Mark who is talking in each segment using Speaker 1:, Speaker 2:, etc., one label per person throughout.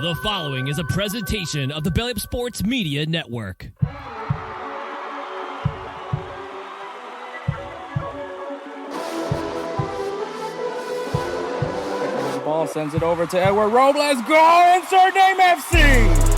Speaker 1: The following is a presentation of the BellyUpSports Media Network.
Speaker 2: The ball sends it over to Edward Robles. Go! InsertName FC!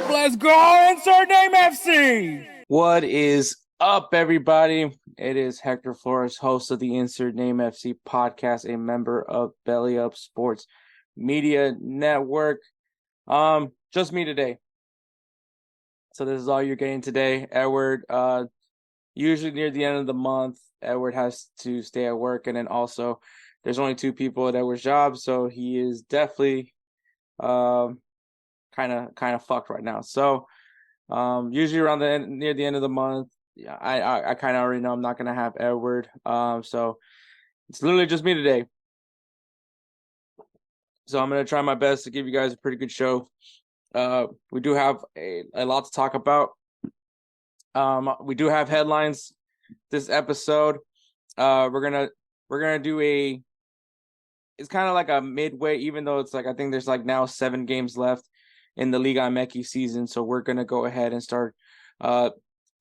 Speaker 2: Let's go, InsertName FC! What is up, everybody? It is Hector Flores, host of the InsertName FC podcast, a member of BellyUpSports Media Network. Just me today. So this is all you're getting today. Edward, usually near the end of the month, Edward has to stay at work, and then also there's only two people at Edward's job, so he is definitely kind of fucked right now. So usually around near the end of the month, I kind of already know I'm not gonna have Edward. So it's literally just me today. So I'm gonna try my best to give you guys a pretty good show. We do have a lot to talk about. We do have headlines this episode. We're gonna do it's kind of like a midway, even though it's like I think there's like now 7 games left in the Liga MX season. So we're going to go ahead and start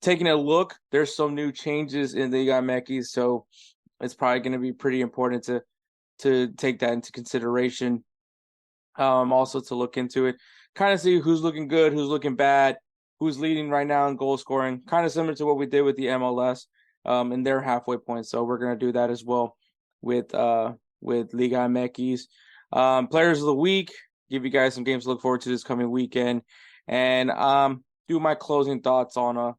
Speaker 2: taking a look. There's some new changes in the Liga MX, so it's probably going to be pretty important to take that into consideration. Also to look into it, kind of see who's looking good, who's looking bad, who's leading right now in goal scoring, kind of similar to what we did with the MLS in their halfway point. So we're going to do that as well with Liga MX. Players of the week. Give you guys some games to look forward to this coming weekend, and do my closing thoughts on a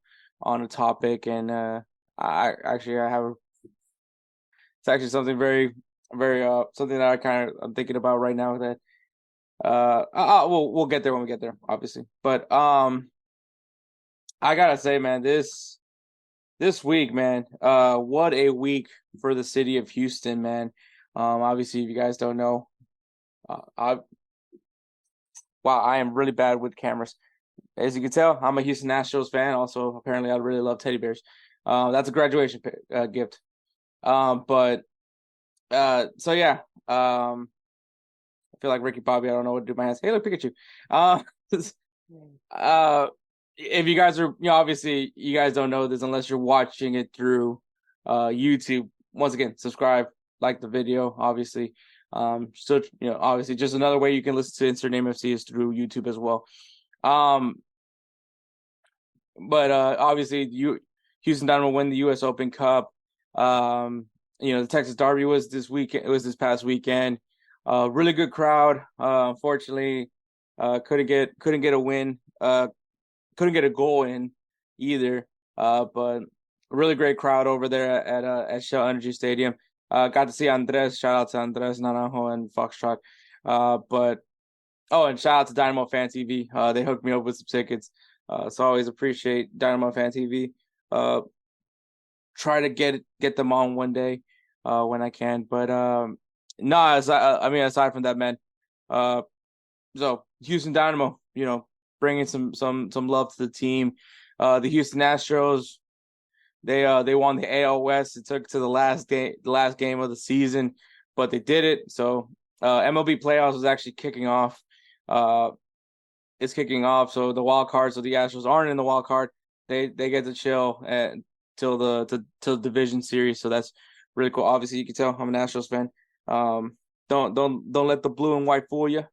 Speaker 2: topic. And I have it's actually something very something that I'm thinking about right now that we'll get there when we get there, obviously. But I gotta say, man, this week, man, what a week for the city of Houston, man. Obviously, if you guys don't know, wow, I am really bad with cameras. As you can tell, I'm a Houston Astros fan. Also, apparently, I really love teddy bears. That's a graduation gift. So yeah. I feel like Ricky Bobby. I don't know what to do with my hands. Hey, look, Pikachu. If you guys are, obviously, you guys don't know this unless you're watching it through YouTube. Once again, subscribe, like the video, obviously. So obviously just another way you can listen to InsertName FC is through YouTube as well. But obviously Houston Dynamo win the US Open Cup. The Texas Derby was this past weekend. Really good crowd. Unfortunately, couldn't get a win. Couldn't get a goal in either. But a really great crowd over there at Shell Energy Stadium. Got to see Andres. Shout out to Andres Naranjo and Foxtrot. And shout out to Dynamo Fan TV. They hooked me up with some tickets. So I always appreciate Dynamo Fan TV. Try to get them on one day when I can. But aside from that, man. So Houston Dynamo, bringing some love to the team. The Houston Astros. They won the AL West. It took to the last game of the season, but they did it. So MLB playoffs is actually kicking off. It's kicking off. So the wild card. So the Astros aren't in the wild card. They get to chill till the division series. So that's really cool. Obviously, you can tell I'm an Astros fan. Don't let the blue and white fool you.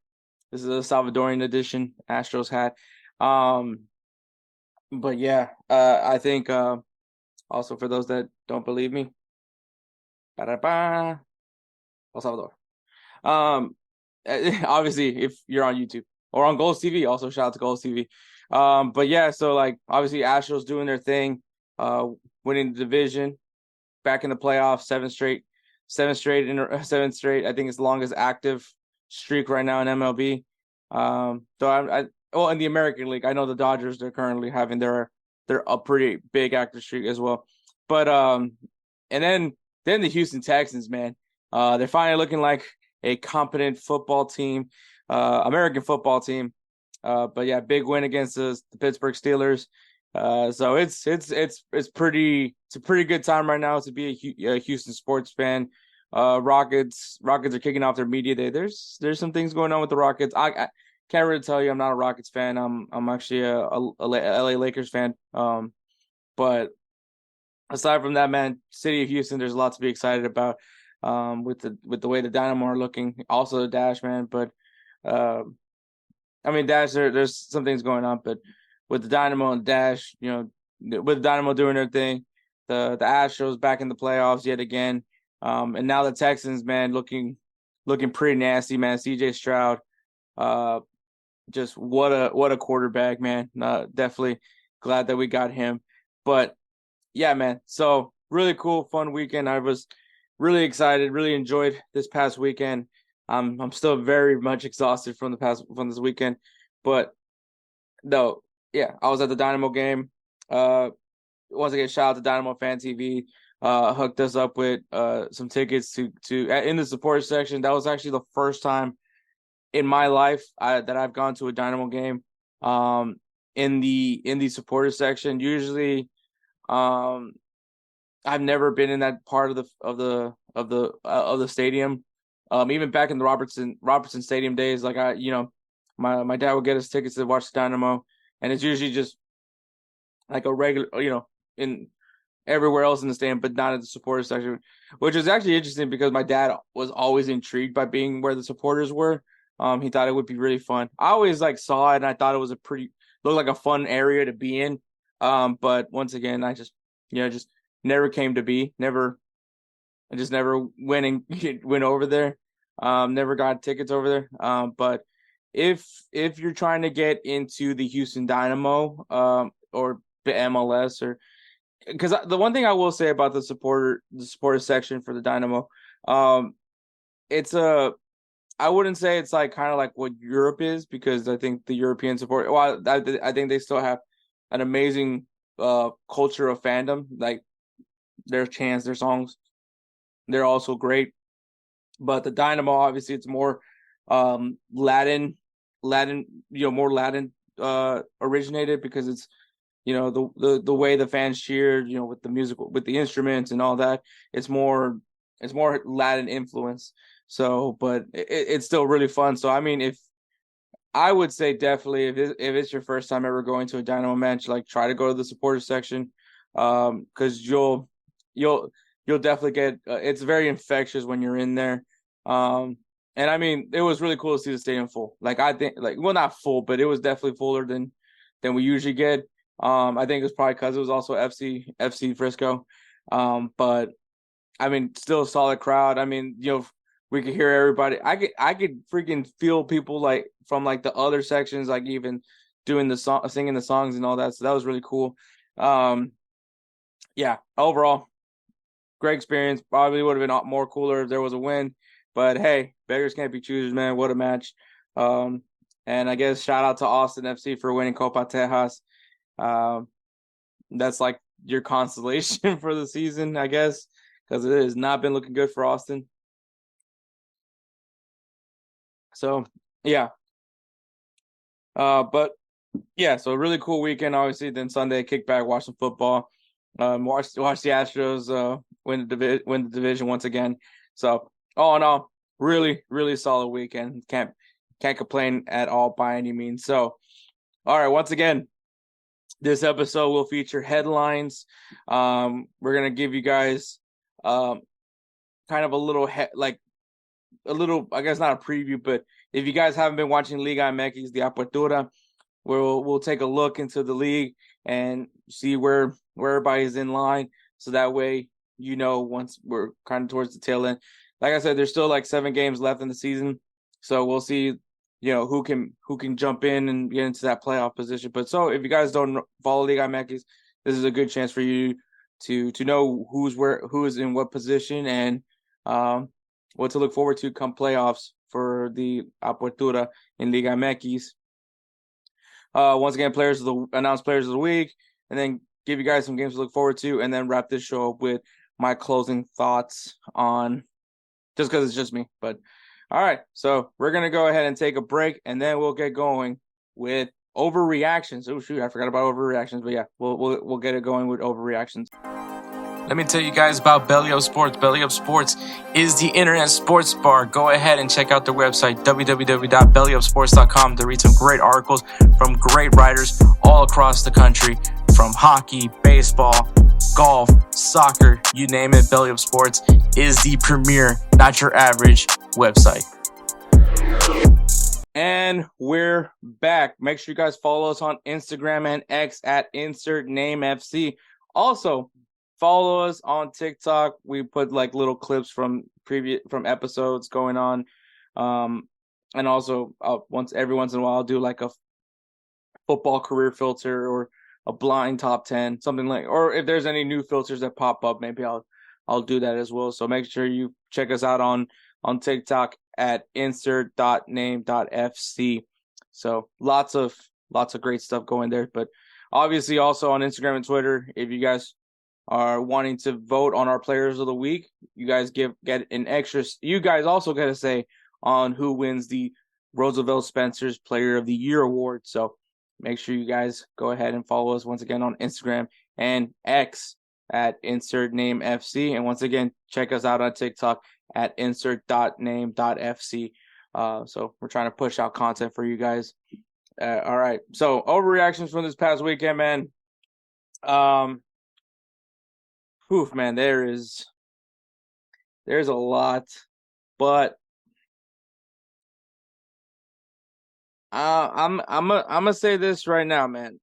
Speaker 2: This is a Salvadorian edition Astros hat. But yeah, I think. Also, for those that don't believe me, El Salvador. Obviously, if you're on YouTube or on GolzTV, also shout out to GolzTV. But yeah, so like obviously Astros doing their thing, winning the division, back in the playoffs, seven straight. I think it's the longest active streak right now in MLB. So well, in the American League, I know the Dodgers, they're currently having they're a pretty big active streak as well. But and then the Houston Texans, man, they're finally looking like a competent football team, American football team. But yeah, big win against the Pittsburgh Steelers. So it's a pretty good time right now to be a Houston sports fan. Rockets are kicking off their media day. There's some things going on with the Rockets. I can't really tell you. I'm not a Rockets fan. I'm actually a LA Lakers fan. But aside from that, man, city of Houston, there's a lot to be excited about. With the way the Dynamo are looking, also the Dash, man. But I mean, Dash, there's some things going on, but with the Dynamo and Dash, with the Dynamo doing their thing, the Astros back in the playoffs yet again, and now the Texans, man, looking pretty nasty, man. CJ Stroud, just what a quarterback, man. Definitely glad that we got him. But yeah, man. So really cool, fun weekend. I was really excited, really enjoyed this past weekend. I'm still very much exhausted from this weekend, but no, yeah, I was at the Dynamo game. Once again, shout out to Dynamo Fan TV. Hooked us up with some tickets to in the support section. That was actually the first time in my life that I've gone to a Dynamo game. In the supporter section. Usually, I've never been in that part of the stadium. Even back in the Robertson Stadium days, like my dad would get us tickets to watch the Dynamo, and it's usually just like a regular, in everywhere else in the stadium, but not at the supporters section, which is actually interesting because my dad was always intrigued by being where the supporters were. He thought it would be really fun. I always saw it and I thought it was looked like a fun area to be in. But once again, I just never came to be. I just never went over there. Never got tickets over there. But if you're trying to get into the Houston Dynamo, or the MLS, or because the one thing I will say about the supporter section for the Dynamo, it's I wouldn't say it's kind of like what Europe is, because I think the European support, well, I think they still have an amazing culture of fandom. Like their chants, their songs, they're also great. But the Dynamo, obviously, it's more Latin, more Latin originated, because it's the way the fans cheered, with the musical, with the instruments and all that. It's more Latin influence. So, but it's still really fun. So, I mean, if I would say definitely if it's your first time ever going to a Dynamo match, try to go to the supporters section, because you'll definitely get it's very infectious when you're in there. And I mean, it was really cool to see the stadium full. I think well, not full, but it was definitely fuller than we usually get. I think it was probably because it was also FC Frisco. But I mean, still a solid crowd. I mean, we could hear everybody. I could freaking feel people from the other sections, even doing the song, singing the songs and all that. So that was really cool. Yeah, overall, great experience. Probably would have been more cooler if there was a win, but hey, beggars can't be choosers, man. What a match. And I guess shout out to Austin FC for winning Copa Tejas. That's your consolation for the season, I guess, because it has not been looking good for Austin. So yeah. But yeah, so a really cool weekend, obviously. Then Sunday, kick back, watch some football. Watch the Astros win the division once again. So all in all, really, really solid weekend. Can't complain at all by any means. So, all right, once again, this episode will feature headlines. We're gonna give you guys kind of a little I guess not a preview, but if you guys haven't been watching Liga MX, the Apertura, we'll take a look into the league and see where everybody's in line. So that way, once we're kind of towards the tail end. Like I said, there's still 7 games left in the season. So we'll see, who can jump in and get into that playoff position. But so if you guys don't follow Liga MX, this is a good chance for you to know who is in what position, and what to look forward to come playoffs for the Apertura in Liga MX. Once again, announce players of the week, and then give you guys some games to look forward to, and then wrap this show up with my closing thoughts on, just because it's just me. But all right, so we're gonna go ahead and take a break, and then we'll get going with overreactions. Oh shoot, I forgot about overreactions, but yeah, we'll get it going with overreactions. Let me tell you guys about BellyUpSports. BellyUpSports is the internet sports bar. Go ahead and check out their website, www.bellyupsports.com, to read some great articles from great writers all across the country, from hockey, baseball, golf, soccer, you name it. BellyUpSports is the premier, not your average website. And we're back. Make sure you guys follow us on Instagram and X at InsertNameFC. Also, follow us on TikTok. We put like little clips from episodes going on. And also every once in a while I'll do like a football career filter or a blind top 10, something like, or if there's any new filters that pop up, maybe I'll do that as well. So make sure you check us out on TikTok at insert.name.fc. So lots of great stuff going there. But obviously also on Instagram and Twitter, if you guys are wanting to vote on our players of the week, you guys get an extra. You guys also get a say on who wins the Roosevelt Spencer's Player of the Year award. So make sure you guys go ahead and follow us once again on Instagram and X at InsertNameFC. And once again, check us out on TikTok at insert.name.fc. So we're trying to push out content for you guys. All right. So overreactions from this past weekend, man. Man, there's a lot, but I'm gonna say this right now, man.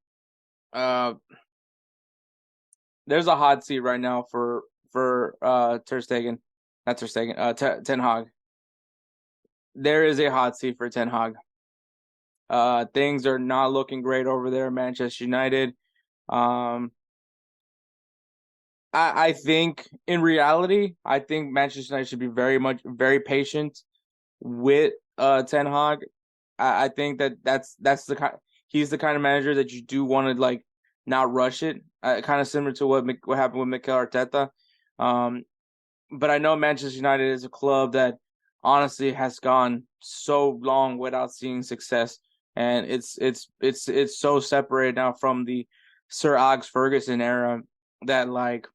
Speaker 2: There's a hot seat right now for Ten Hag. There is a hot seat for Ten Hag. Things are not looking great over there, Manchester United. I think in reality, I think Manchester United should be very patient with Ten Hag. I think that's the kind, he's the kind of manager that you do want to like not rush it. Kind of similar to what happened with Mikel Arteta. But I know Manchester United is a club that honestly has gone so long without seeing success, and it's so separated now from the Sir Alex Ferguson era that like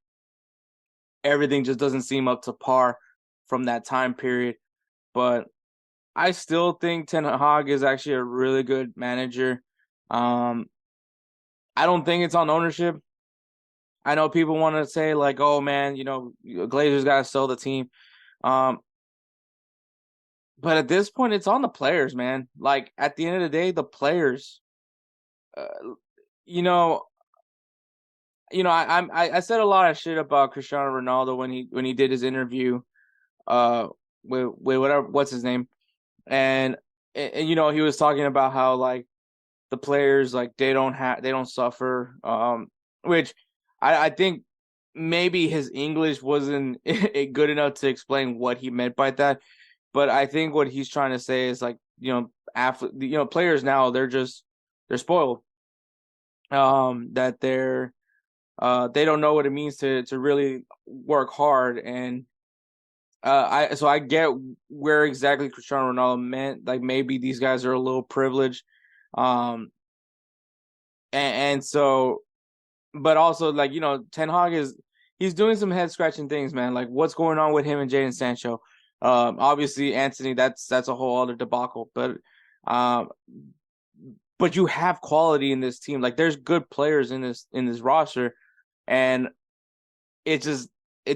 Speaker 2: everything just doesn't seem up to par from that time period. But I still think Ten Hag is actually a really good manager. I don't think it's on ownership. I know people want to say like, oh man, Glazers got to sell the team. But at this point, it's on the players, man. Like at the end of the day, the players, I said a lot of shit about Cristiano Ronaldo when he did his interview, with what's his name, and he was talking about how like the players like they don't suffer, which I think maybe his English wasn't good enough to explain what he meant by that, but I think what he's trying to say is like players now they're spoiled, that they don't know what it means to really work hard. And I get where exactly Cristiano Ronaldo meant. Like maybe these guys are a little privileged, and so, but also like Ten Hag he's doing some head scratching things, man. Like what's going on with him and Jadon Sancho? Obviously Anthony, that's a whole other debacle. But you have quality in this team. Like there's good players in this roster, and it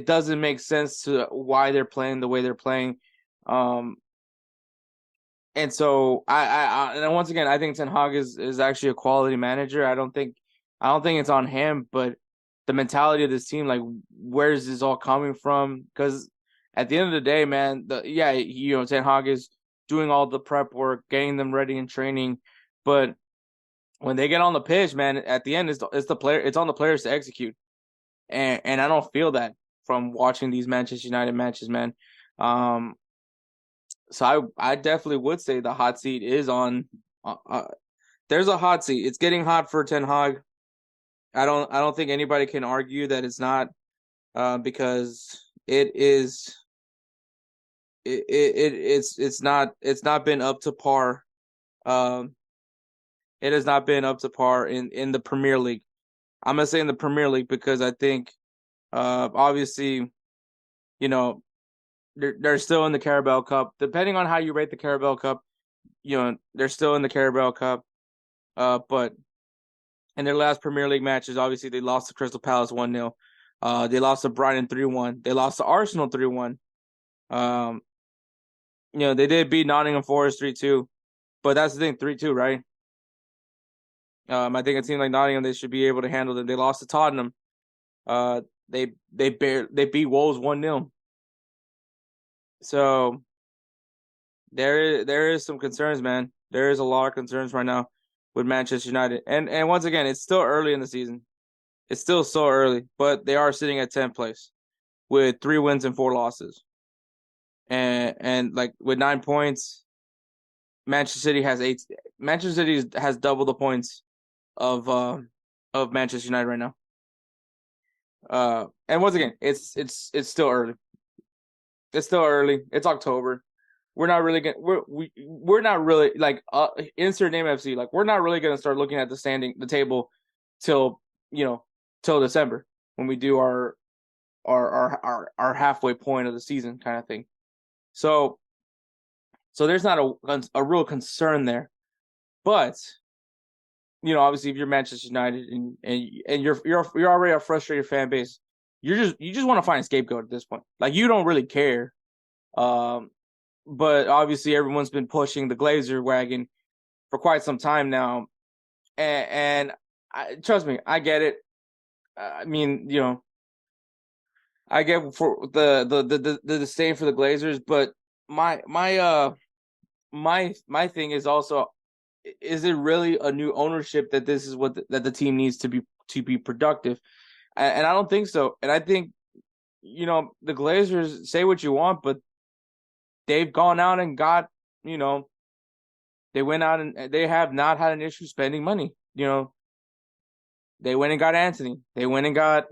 Speaker 2: doesn't make sense to why they're playing the way they're playing. And so and once again, I think Ten Hag is actually a quality manager. I don't think it's on him, but the mentality of this team, like where is this all coming from? Because at the end of the day, man, Ten Hag is doing all the prep work, getting them ready in training, but when they get on the pitch, man, at the end it's on the players to execute. And I don't feel that from watching these Manchester United matches, man. So I definitely would say the hot seat is on. There's a hot seat. It's getting hot for Ten Hag. I don't think anybody can argue that it's not, because it is. It's not been up to par. Um, it has not been up to par in the Premier League. I'm gonna say in the Premier League because I think, obviously, you know, they're still in the Carabao Cup. Depending on how you rate the Carabao Cup, they're still in the Carabao Cup. But in their last Premier League matches, obviously they lost to Crystal Palace 1-0. They lost to Brighton 3-1. They lost to Arsenal 3-1. Um, they did beat Nottingham Forest 3-2, but that's the thing, 3-2, right? I think a team like Nottingham, they should be able to handle them. They lost to Tottenham. They beat Wolves 1-0. So there is some concerns, man. There is a lot of concerns right now with Manchester United. And once again, it's still early in the season. It's still so early, but they are sitting at 10th place with 3 wins and 4 losses. And like with 9 points, Manchester City has 8. Manchester City has double the points of Manchester United right now. And once again, it's still early. It's still early. It's October. We're not really gonna we're not really like InsertName FC. Like we're not really gonna start looking at the table till till December when we do our halfway point of the season kind of thing. So there's not a real concern there, but obviously if you're Manchester United and you're already a frustrated fan base, you just want to find a scapegoat at this point. Like you don't really care. But obviously everyone's been pushing the Glazer wagon for quite some time now, and trust me, I get it. I mean, I get for the disdain for the Glazers, but my thing is also, is it really a new ownership that this is that the team needs to be productive? And I don't think so. And I think the Glazers, say what you want, but they've gone out and got, they went out and they have not had an issue spending money. They went and got Anthony. They went and got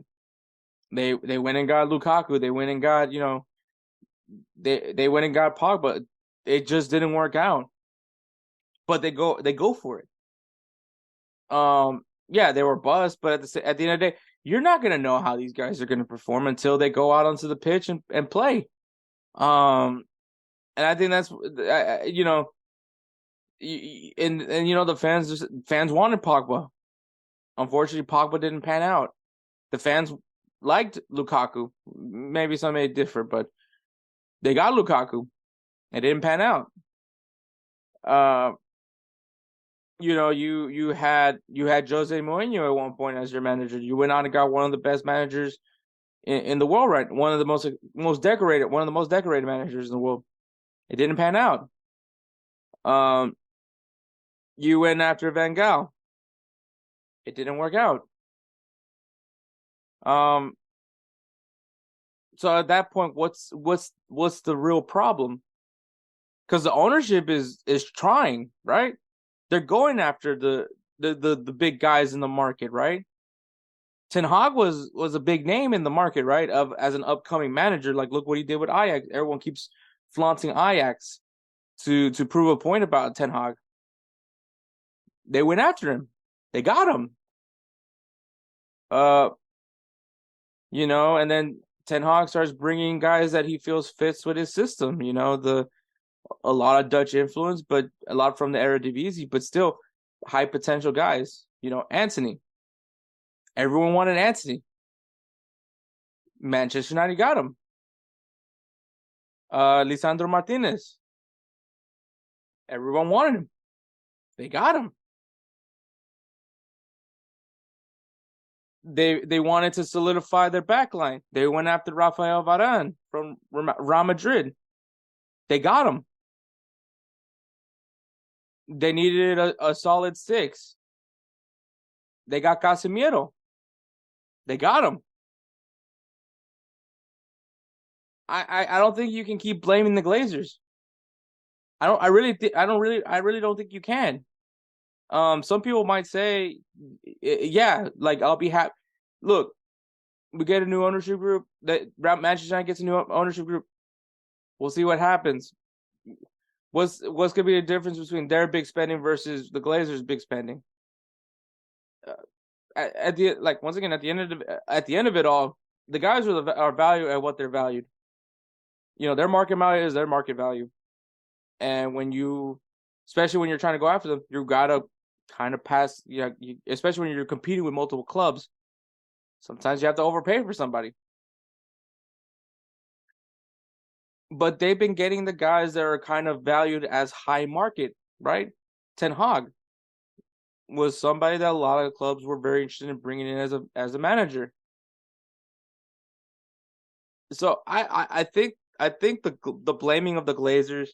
Speaker 2: Lukaku. They went and got, they went and got Pogba. It just didn't work out. But they go for it. Yeah, they were bust, but at the end of the day, you're not gonna know how these guys are gonna perform until they go out onto the pitch and play. And I think that's the fans wanted Pogba. Unfortunately, Pogba didn't pan out. The fans liked Lukaku. Maybe some may differ, but they got Lukaku. It didn't pan out. You had Jose Mourinho at one point as your manager. You went on and got one of the best managers in the world, right? One of the most decorated managers in the world. It didn't pan out. You went after Van Gaal. It didn't work out. So at that point, what's the real problem? Because the ownership is trying, right? They're going after the big guys in the market, right? Ten Hag was a big name in the market, right? As an upcoming manager. Like, look what he did with Ajax. Everyone keeps flaunting Ajax to prove a point about Ten Hag. They went after him. They got him. And then Ten Hag starts bringing guys that he feels fits with his system. A lot of Dutch influence, but a lot from the Eredivisie, but still high potential guys. Anthony. Everyone wanted Anthony. Manchester United got him. Lisandro Martinez. Everyone wanted him. They got him. They wanted to solidify their backline. They went after Rafael Varane from Real Madrid. They got him. They needed a solid 6. They got Casemiro. They got him. I don't think you can keep blaming the Glazers. I really don't think you can. Some people might say, yeah, like I'll be happy. Look, we get a new ownership group. That Manchester United gets a new ownership group. We'll see what happens. What's gonna be the difference between their big spending versus the Glazers' big spending? At the once again at the end of it all, the guys are valued at what they're valued. Their market value is their market value, and especially when you're trying to go after them, you gotta kind of pass. Especially when you're competing with multiple clubs, sometimes you have to overpay for somebody. But they've been getting the guys that are kind of valued as high market, right? Ten Hag was somebody that a lot of clubs were very interested in bringing in as a manager. So I think the blaming of the Glazers,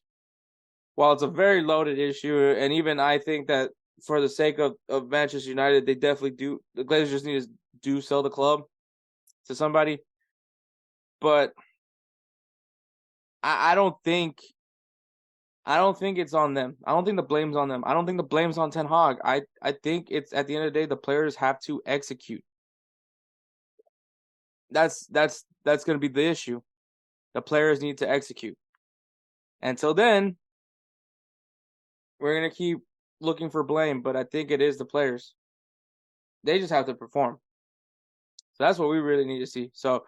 Speaker 2: while it's a very loaded issue, and even I think that for the sake of Manchester United, they definitely do. The Glazers just need to sell the club to somebody, but I don't think it's on them. I don't think the blame's on them. I don't think the blame's on Ten Hag. I think it's at the end of the day, the players have to execute. That's going to be the issue. The players need to execute. Until then, we're going to keep looking for blame, but I think it is the players. They just have to perform. So that's what we really need to see. So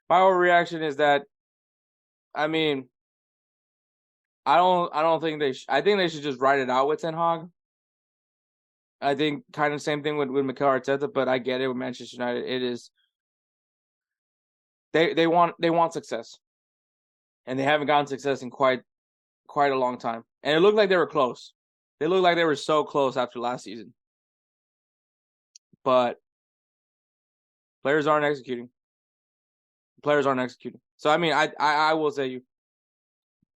Speaker 2: my overreaction is that, I mean, I don't think I think they should just write it out with Ten Hag. I think kind of same thing with Mikel Arteta, but I get it with Manchester United. It is they want success, and they haven't gotten success in quite a long time. And it looked like they were close. They looked like they were so close after last season, but players aren't executing. So I mean, I will say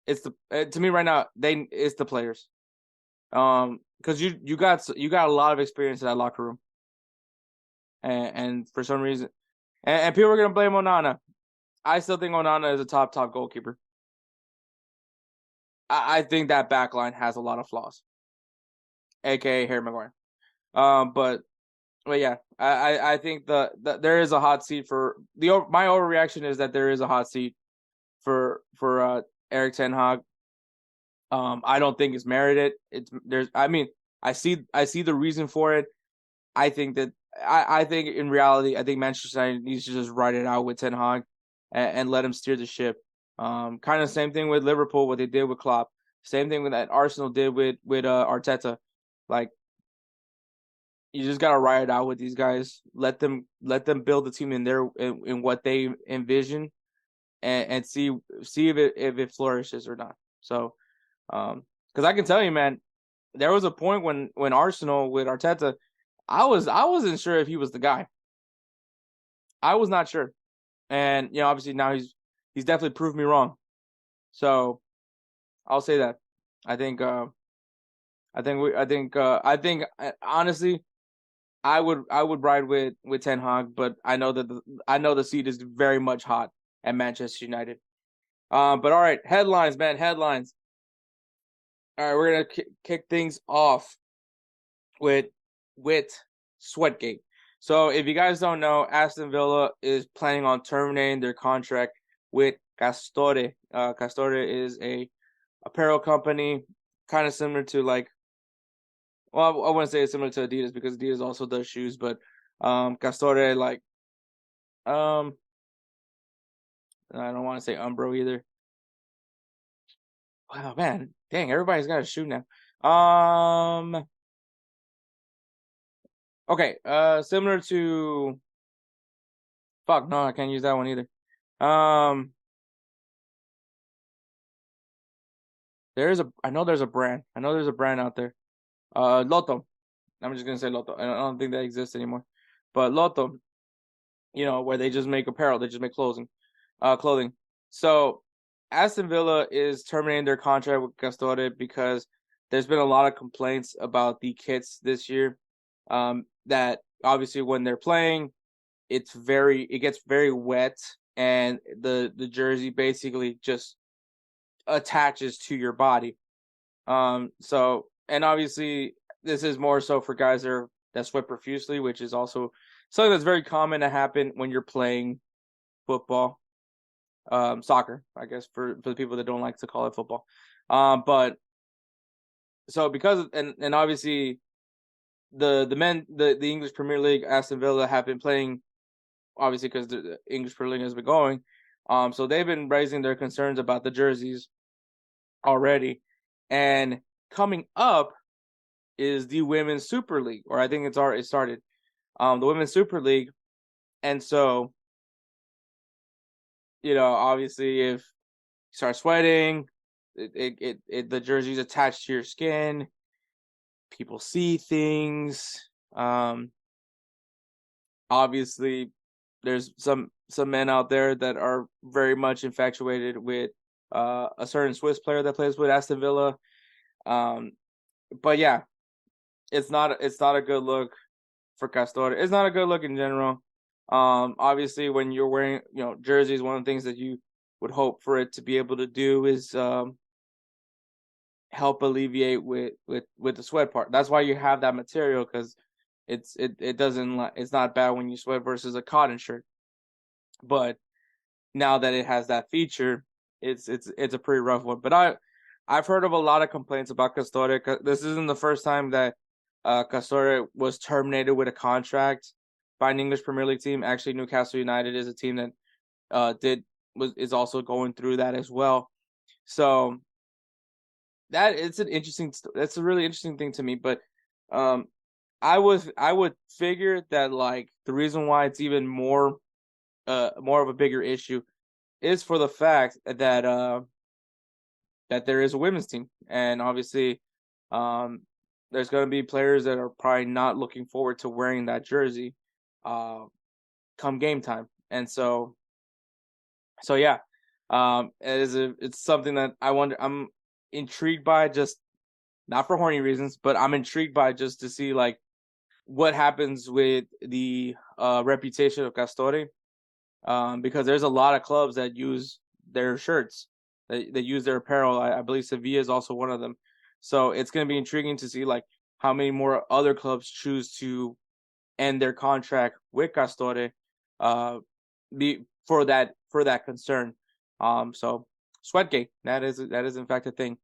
Speaker 2: it's to me right now it's the players, because you got a lot of experience in that locker room, and for some reason, and people are gonna blame Onana. I still think Onana is a top goalkeeper. I think that back line has a lot of flaws, aka Harry Maguire. But yeah, I think there is a hot seat for my overreaction is that there is a hot seat for Erik Ten Hag. I don't think it's merited. I see the reason for it. I think that I think in reality, I think Manchester United needs to just write it out with Ten Hag and let him steer the ship. Kind of same thing with Liverpool, what they did with Klopp. Same thing that Arsenal did with Arteta. Like, you just gotta write it out with these guys. Let them build the team in what they envision, and see if it flourishes or not. So, because I can tell you, man, there was a point when Arsenal with Arteta, I wasn't sure if he was the guy. I was not sure, and obviously now he's definitely proved me wrong. So I'll say that. I think honestly, I would ride with Ten Hag, but I know the seat is very much hot at Manchester United. But all right, headlines, man, headlines. All right, we're gonna kick things off with Sweatgate. So if you guys don't know, Aston Villa is planning on terminating their contract with Castore. Castore is a apparel company, kind of similar to well, I wouldn't say it's similar to Adidas because Adidas also does shoes, but Castore, I don't want to say Umbro either. Wow, man, dang, everybody's got a shoe now. Okay, similar to, fuck, no, I can't use that one either. I know there's a brand out there. Lotto. I'm just gonna say Lotto. I don't think that exists anymore. But Lotto, where they just make apparel, they just make clothing. So Aston Villa is terminating their contract with Castore because there's been a lot of complaints about the kits this year. That obviously when they're playing, it gets very wet, and the jersey basically just attaches to your body. So, and obviously this is more so for guys that sweat profusely, which is also something that's very common to happen when you're playing football, soccer, I guess, for the people that don't like to call it football. But so because and obviously the English Premier League, Aston Villa, have been playing, obviously because the English Premier League has been going. So they've been raising their concerns about the jerseys already, and coming up is the Women's Super League, or I think it's already started. The Women's Super League, and so obviously if you start sweating, the jersey's attached to your skin. People see things. Obviously, there's some men out there that are very much infatuated with a certain Swiss player that plays with Aston Villa. But yeah, it's not a good look for Castore. It's not a good look in general. Obviously, when you're wearing jerseys, one of the things that you would hope for it to be able to do is help alleviate with the sweat part. That's why you have that material, because it's not bad when you sweat versus a cotton shirt. But now that it has that feature, it's a pretty rough one. But I've heard of a lot of complaints about Castore. This isn't the first time that Castore was terminated with a contract by an English Premier League team. Actually, Newcastle United is a team that is also going through that as well. So that's a really interesting thing to me. But I would figure that like the reason why it's even more of a bigger issue is for the fact that that there is a women's team, and obviously there's going to be players that are probably not looking forward to wearing that jersey come game time. And so yeah, it's something that I'm intrigued by, just not for horny reasons, but I'm intrigued by just to see like what happens with the reputation of Castore, because there's a lot of clubs that use their shirts, that use their apparel. I believe Sevilla is also one of them. So it's going to be intriguing to see like how many more other clubs choose to end their contract with Castore, for that concern. So Sweatgate, that is in fact a thing.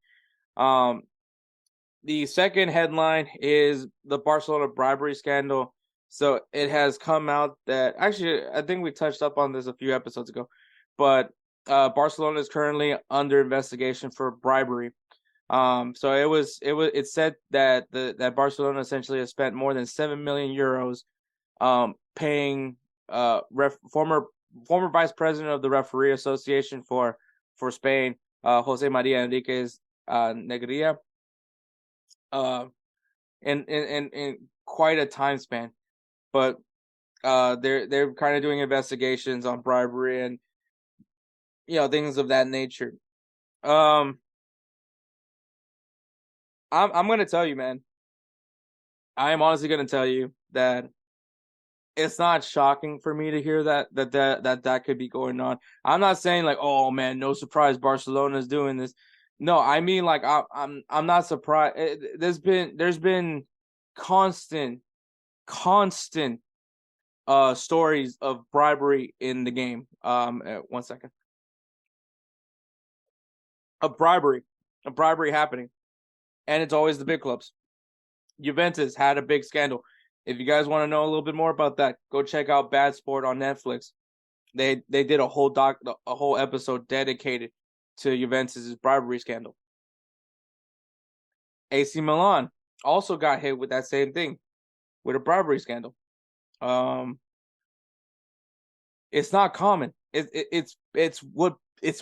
Speaker 2: The second headline is the Barcelona bribery scandal. So it has come out that, actually, I think we touched up on this a few episodes ago, but Barcelona is currently under investigation for bribery. So it said that that Barcelona essentially has spent more than 7 million euros paying former vice president of the referee association for Spain, Jose Maria Enriquez Negria, in quite a time span. But they're kind of doing investigations on bribery and things of that nature. I'm gonna tell you, man. I am honestly gonna tell you that it's not shocking for me to hear that could be going on. I'm not saying like, oh man, no surprise, Barcelona's doing this. No, I mean like I'm not surprised. There's been constant stories of bribery in the game. 1 second. A bribery happening, and it's always the big clubs. Juventus had a big scandal. If you guys want to know a little bit more about that, go check out Bad Sport on Netflix. They did a whole episode dedicated to Juventus' bribery scandal. AC Milan also got hit with that same thing, with a bribery scandal. It's not common. It's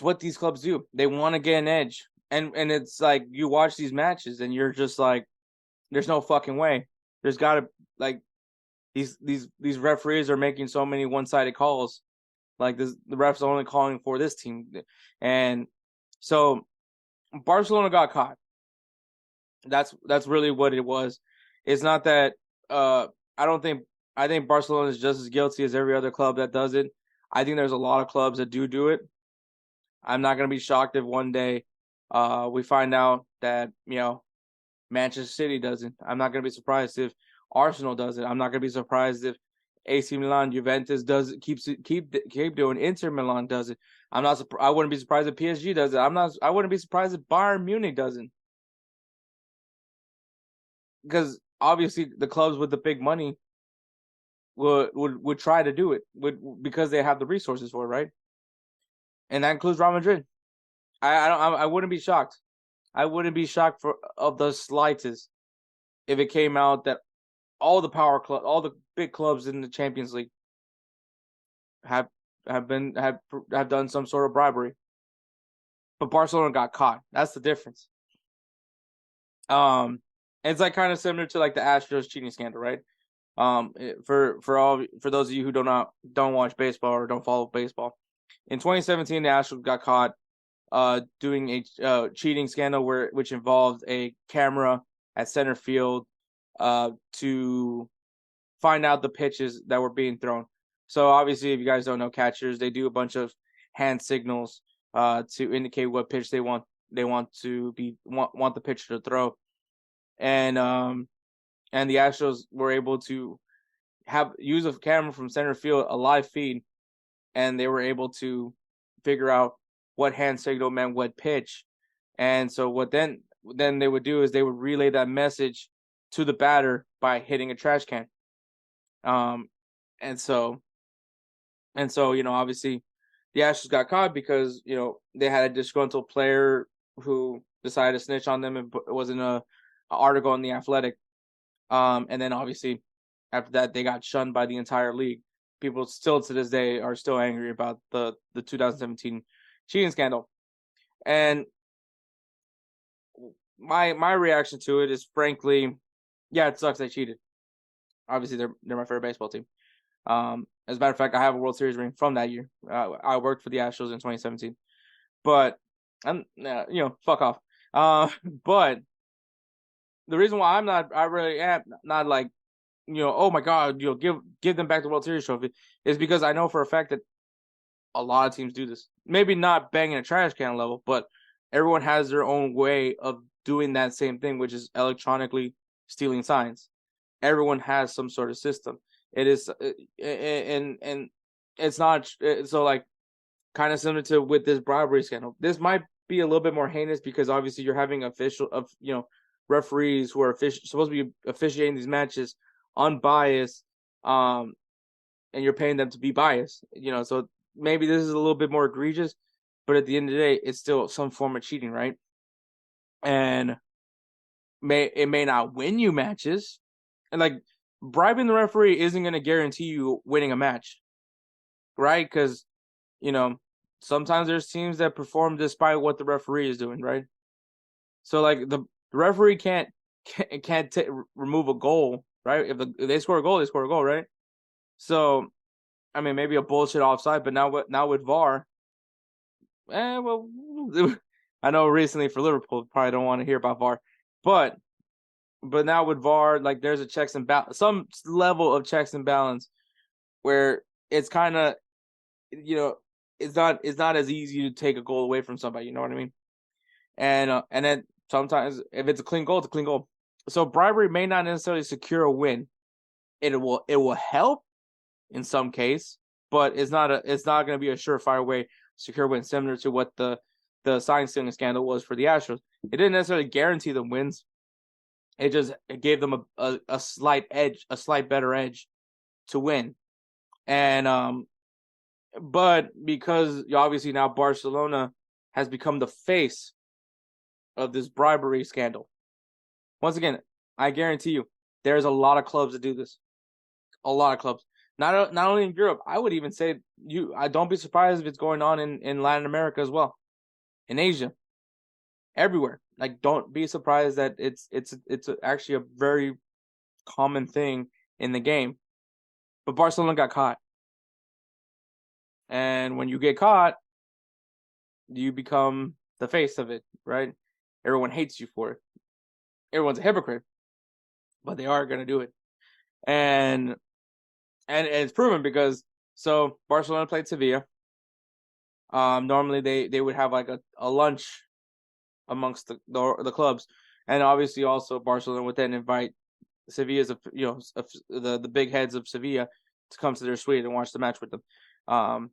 Speaker 2: what these clubs do. They want to get an edge, and it's like you watch these matches and you're just like, there's no fucking way. There's got to, like, these referees are making so many one-sided calls. Like the refs are only calling for this team, and so Barcelona got caught. That's really what it was. It's not that I think Barcelona is just as guilty as every other club that does it. I think there's a lot of clubs that do it. I'm not going to be shocked if one day we find out that Manchester City does it. I'm not going to be surprised if Arsenal does it. I'm not going to be surprised if AC Milan, Juventus does it. Keep doing. Inter Milan does it. I wouldn't be surprised if PSG does it. I wouldn't be surprised if Bayern Munich doesn't. Because obviously the clubs with the big money would try to do it because they have the resources for it, right? And that includes Real Madrid. I wouldn't be shocked. I wouldn't be shocked of the slightest if it came out that all the big clubs in the Champions League have done some sort of bribery. But Barcelona got caught. That's the difference. It's like kind of similar to like the Astros cheating scandal, right? For those of you who don't watch baseball or don't follow baseball, in 2017 the Astros got caught doing a cheating scandal which involved a camera at center field to find out the pitches that were being thrown. So obviously, if you guys don't know catchers, they do a bunch of hand signals to indicate what pitch they want the pitcher to throw. And the Astros were able to use a camera from center field, a live feed, and they were able to figure out what hand signal meant what pitch. And so what then they would do is they would relay that message to the batter by hitting a trash can. And so obviously the Astros got caught because they had a disgruntled player who decided to snitch on them. It was in an article in The Athletic. And then obviously after that they got shunned by the entire league. People still to this day are still angry about the 2017 cheating scandal. And my reaction to it is, frankly, yeah, it sucks they cheated. Obviously, they're my favorite baseball team. As a matter of fact, I have a World Series ring from that year. I worked for the Astros in 2017. But fuck off. But the reason why I really am not like, oh my God, give them back the World Series trophy is because I know for a fact that a lot of teams do this. Maybe not banging a trash can level, but everyone has their own way of doing that same thing, which is electronically stealing signs. Everyone has some sort of system. It is, and it's not so like kind of similar to with this bribery scandal. This might be a little bit more heinous because obviously you're having referees who are supposed to be officiating these matches unbiased, and you're paying them to be biased. So maybe this is a little bit more egregious, but at the end of the day, it's still some form of cheating, right? And it may not win you matches, and like bribing the referee isn't going to guarantee you winning a match, right? Because sometimes there's teams that perform despite what the referee is doing, right? So like the referee can't remove a goal, right? If they score a goal, they score a goal, right? So I mean, maybe a bullshit offside, but now with VAR, well, I know recently for Liverpool, probably don't want to hear about VAR, but now with VAR, like there's a checks and balance, some level of checks and balance, where it's kind of, it's not as easy to take a goal away from somebody. You know what I mean? And then sometimes if it's a clean goal, it's a clean goal. So bribery may not necessarily secure a win. It will help in some case, but it's not going to be a surefire way to secure win, similar to what the sign stealing scandal was for the Astros. It didn't necessarily guarantee them wins. It gave them a slight edge, a slight better edge to win. And but because obviously now Barcelona has become the face of this bribery scandal. Once again, I guarantee you, there's a lot of clubs that do this. A lot of clubs. Not only in Europe, I would even say I don't be surprised if it's going on in Latin America as well, in Asia, everywhere. Like, don't be surprised that it's actually a very common thing in the game. But Barcelona got caught, and when you get caught, you become the face of it, right? Everyone hates you for it. Everyone's a hypocrite, but they are going to do it, and it's proven because Barcelona played Sevilla. Normally they would have like a lunch amongst the clubs, and obviously also Barcelona would then invite Sevilla's the big heads of Sevilla to come to their suite and watch the match with them.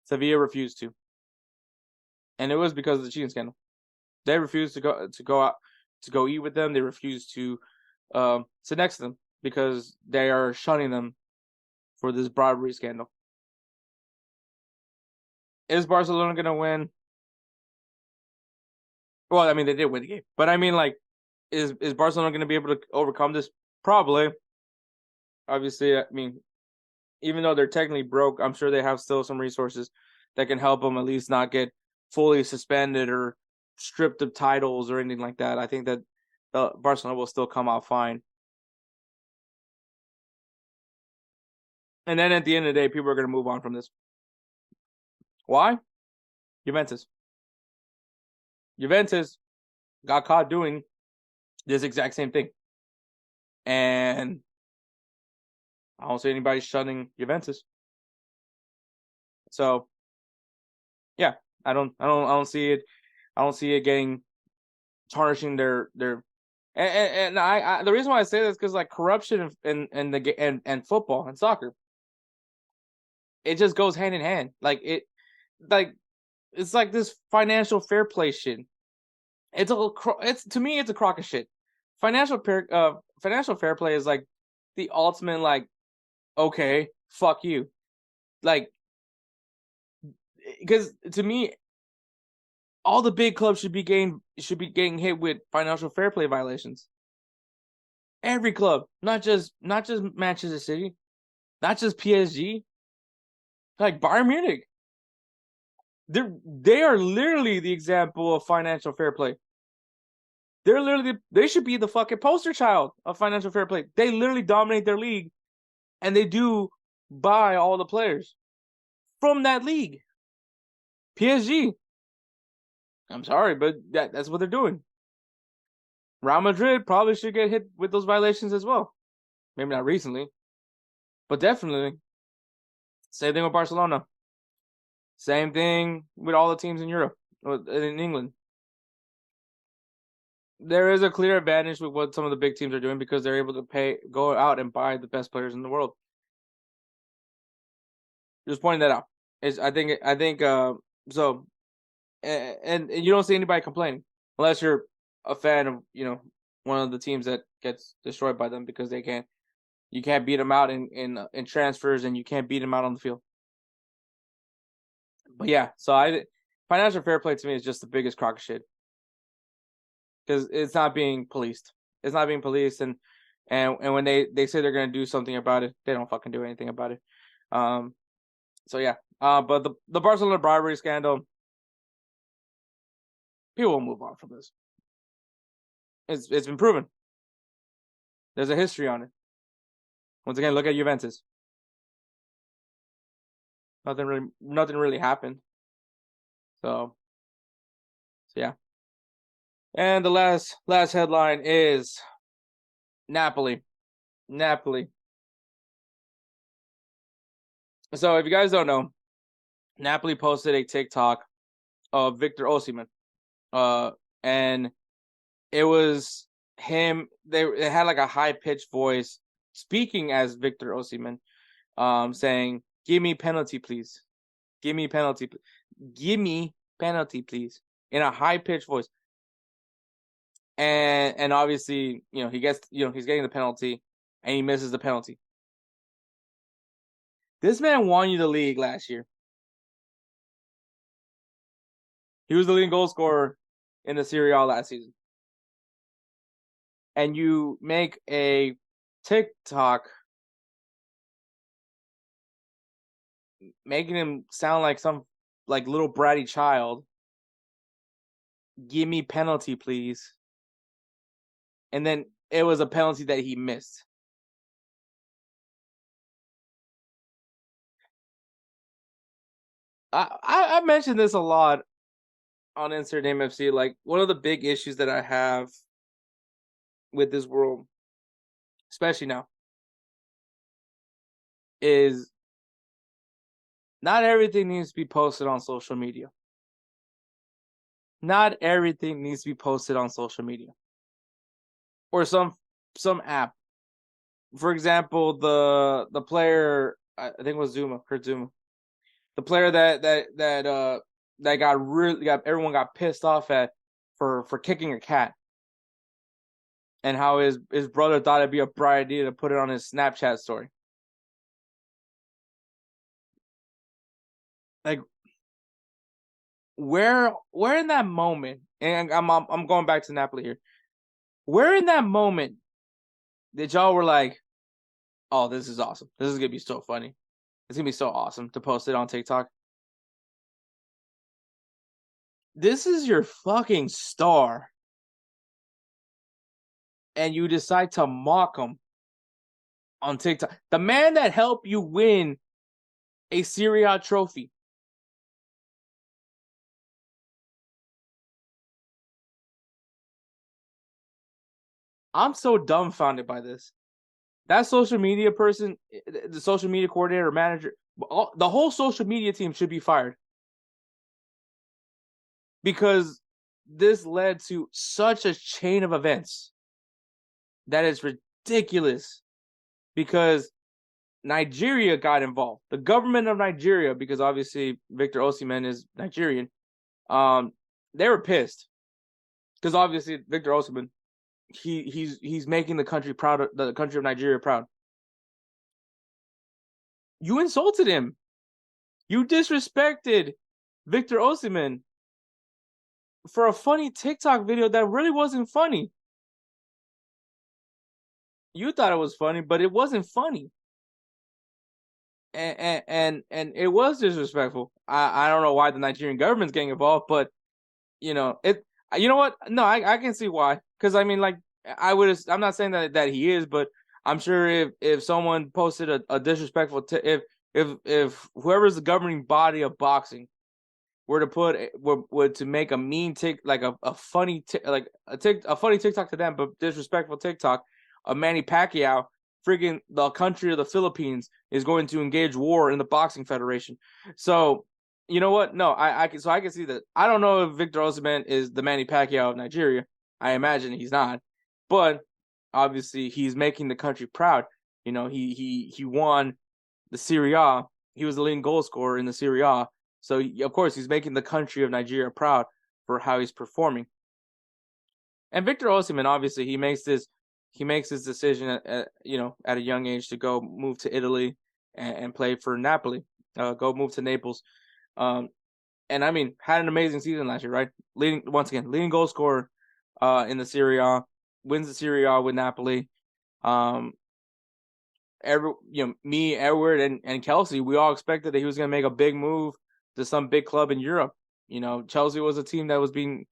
Speaker 2: Sevilla refused to, and it was because of the cheating scandal. They refused to go eat with them. They refused to sit next to them because they are shunning them for this bribery scandal. Is Barcelona going to win? Well, I mean, they did win the game. But I mean, like, is Barcelona going to be able to overcome this? Probably. Obviously, I mean, even though they're technically broke, I'm sure they have still some resources that can help them at least not get fully suspended or stripped of titles or anything like that. I think that Barcelona will still come out fine. And then at the end of the day, people are going to move on from this. Why? Juventus got caught doing this exact same thing. And I don't see anybody shunning Juventus. So yeah, I don't see it. I don't see it getting tarnishing their and I the reason why I say this is because like corruption and football and soccer, it just goes hand in hand. It's like this financial fair play shit. It's to me it's a crock of shit. Financial fair play is like the ultimate like, okay, fuck you. Like, because to me, all the big clubs should be getting hit with financial fair play violations. Every club, not just Manchester City, not just PSG, like Bayern Munich. They are literally the example of financial fair play. They should be the fucking poster child of financial fair play. They literally dominate their league, and they do buy all the players from that league. PSG. I'm sorry, but that's what they're doing. Real Madrid probably should get hit with those violations as well. Maybe not recently, but definitely. Same thing with Barcelona. Same thing with all the teams in Europe, in England. There is a clear advantage with what some of the big teams are doing because they're able to go out and buy the best players in the world. Just pointing that out. I think so, and you don't see anybody complaining unless you're a fan of one of the teams that gets destroyed by them because you can't beat them out in transfers and you can't beat them out on the field. But yeah, so financial fair play to me is just the biggest crock of shit because it's not being policed. It's not being policed, and when they say they're gonna do something about it, they don't fucking do anything about it. So yeah, but the Barcelona bribery scandal, people will move on from this. It's been proven. There's a history on it. Once again, look at Juventus. Nothing really happened. So yeah. And the last headline is Napoli. So if you guys don't know, Napoli posted a TikTok of Victor Osimhen. And it was him. They had like a high pitched voice speaking as Victor Osimhen, saying, "Give me penalty, please. Give me penalty. Give me penalty, please." In a high pitched voice. And obviously, he gets, he's getting the penalty, and he misses the penalty. This man won you the league last year. He was the leading goal scorer in the Serie A last season. And you make a TikTok making him sound like some little bratty child. Give me penalty, please. And then it was a penalty that he missed. I mentioned this a lot on InsertName FC. Like, one of the big issues that I have with this world, especially now, is not everything needs to be posted on social media. not everything needs to be posted on social media or some app. For example, the player, I think it was Kurt Zuma, the player that got everyone got pissed off at for kicking a cat, and how his brother thought it'd be a bright idea to put it on his Snapchat story. Like, where in that moment, and I'm going back to Napoli here. Where in that moment did y'all were like, oh, this is awesome. This is gonna be so funny. It's gonna be so awesome to post it on TikTok. This is your fucking star, and you decide to mock him on TikTok. The man that helped you win a Serie A trophy. I'm so dumbfounded by this. That social media person, the social media coordinator or manager, the whole social media team should be fired. Because this led to such a chain of events that is ridiculous. Because Nigeria got involved. The government of Nigeria, because obviously Victor Osimhen is Nigerian, they were pissed. Because obviously Victor Osimhen, he's making the country proud, the country of Nigeria proud. You insulted him. You disrespected Victor Osimhen for a funny TikTok video that really wasn't funny. You thought it was funny, but it wasn't funny. And it was disrespectful. I don't know why the Nigerian government's getting involved, but you know it. You know what? No, I can see why. Because I mean, like, I'm not saying that he is, but I'm sure if someone posted a disrespectful if whoever's the governing body of boxing were to make a mean a funny TikTok to them, but disrespectful TikTok of Manny Pacquiao, freaking the country of the Philippines is going to engage war in the boxing federation. So you know what? No, I can see that. I don't know if Victor Osimhen is the Manny Pacquiao of Nigeria. I imagine he's not, but obviously he's making the country proud. You know, he won the Serie A. He was the leading goal scorer in the Serie A. So of course he's making the country of Nigeria proud for how he's performing. And Victor Osimhen, obviously, he makes this decision at a young age to go move to Italy and play for Napoli. Go move to Naples. And I mean, had an amazing season last year, right? Leading goal scorer in the Serie A, wins the Serie A with Napoli. Me, Edward, and Kelsey, we all expected that he was going to make a big move to some big club in Europe. You know, Chelsea was a team that was being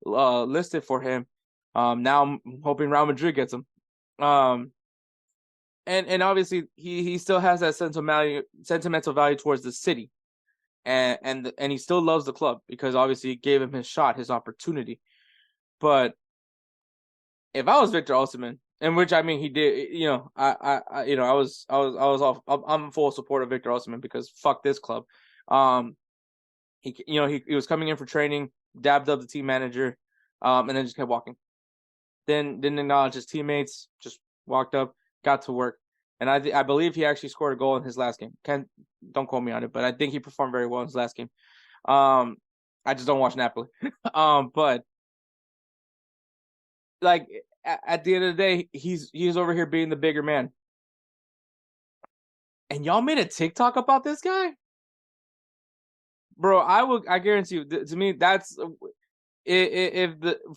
Speaker 2: listed for him. Now I'm hoping Real Madrid gets him. And obviously he still has that sentimental value towards the city. And he still loves the club because obviously it gave him his shot, his opportunity. But if I was Victor Osimhen, in which I mean he did, I'm full support of Victor Osimhen because fuck this club. He was coming in for training, dabbed up the team manager, and then just kept walking. Then didn't acknowledge his teammates, just walked up, got to work. And I believe he actually scored a goal in his last game. Don't quote me on it, but I think he performed very well in his last game. I just don't watch Napoli. But like at the end of the day, he's over here being the bigger man. And y'all made a TikTok about this guy? Bro, I guarantee you, to me, that's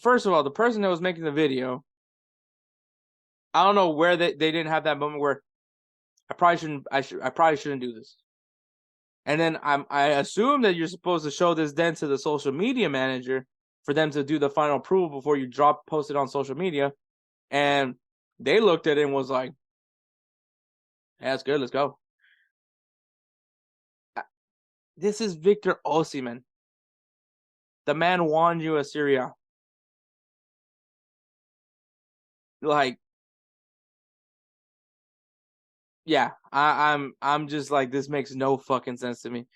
Speaker 2: first of all, the person that was making the video, I don't know where they didn't have that moment where I probably shouldn't do this. And then I assume that you're supposed to show this then to the social media manager for them to do the final approval before you post it on social media. And they looked at it and was like, yeah, that's good, let's go. This is Victor Osimhen. The man won you a Serie A. Like, yeah, I'm just like, this makes no fucking sense to me.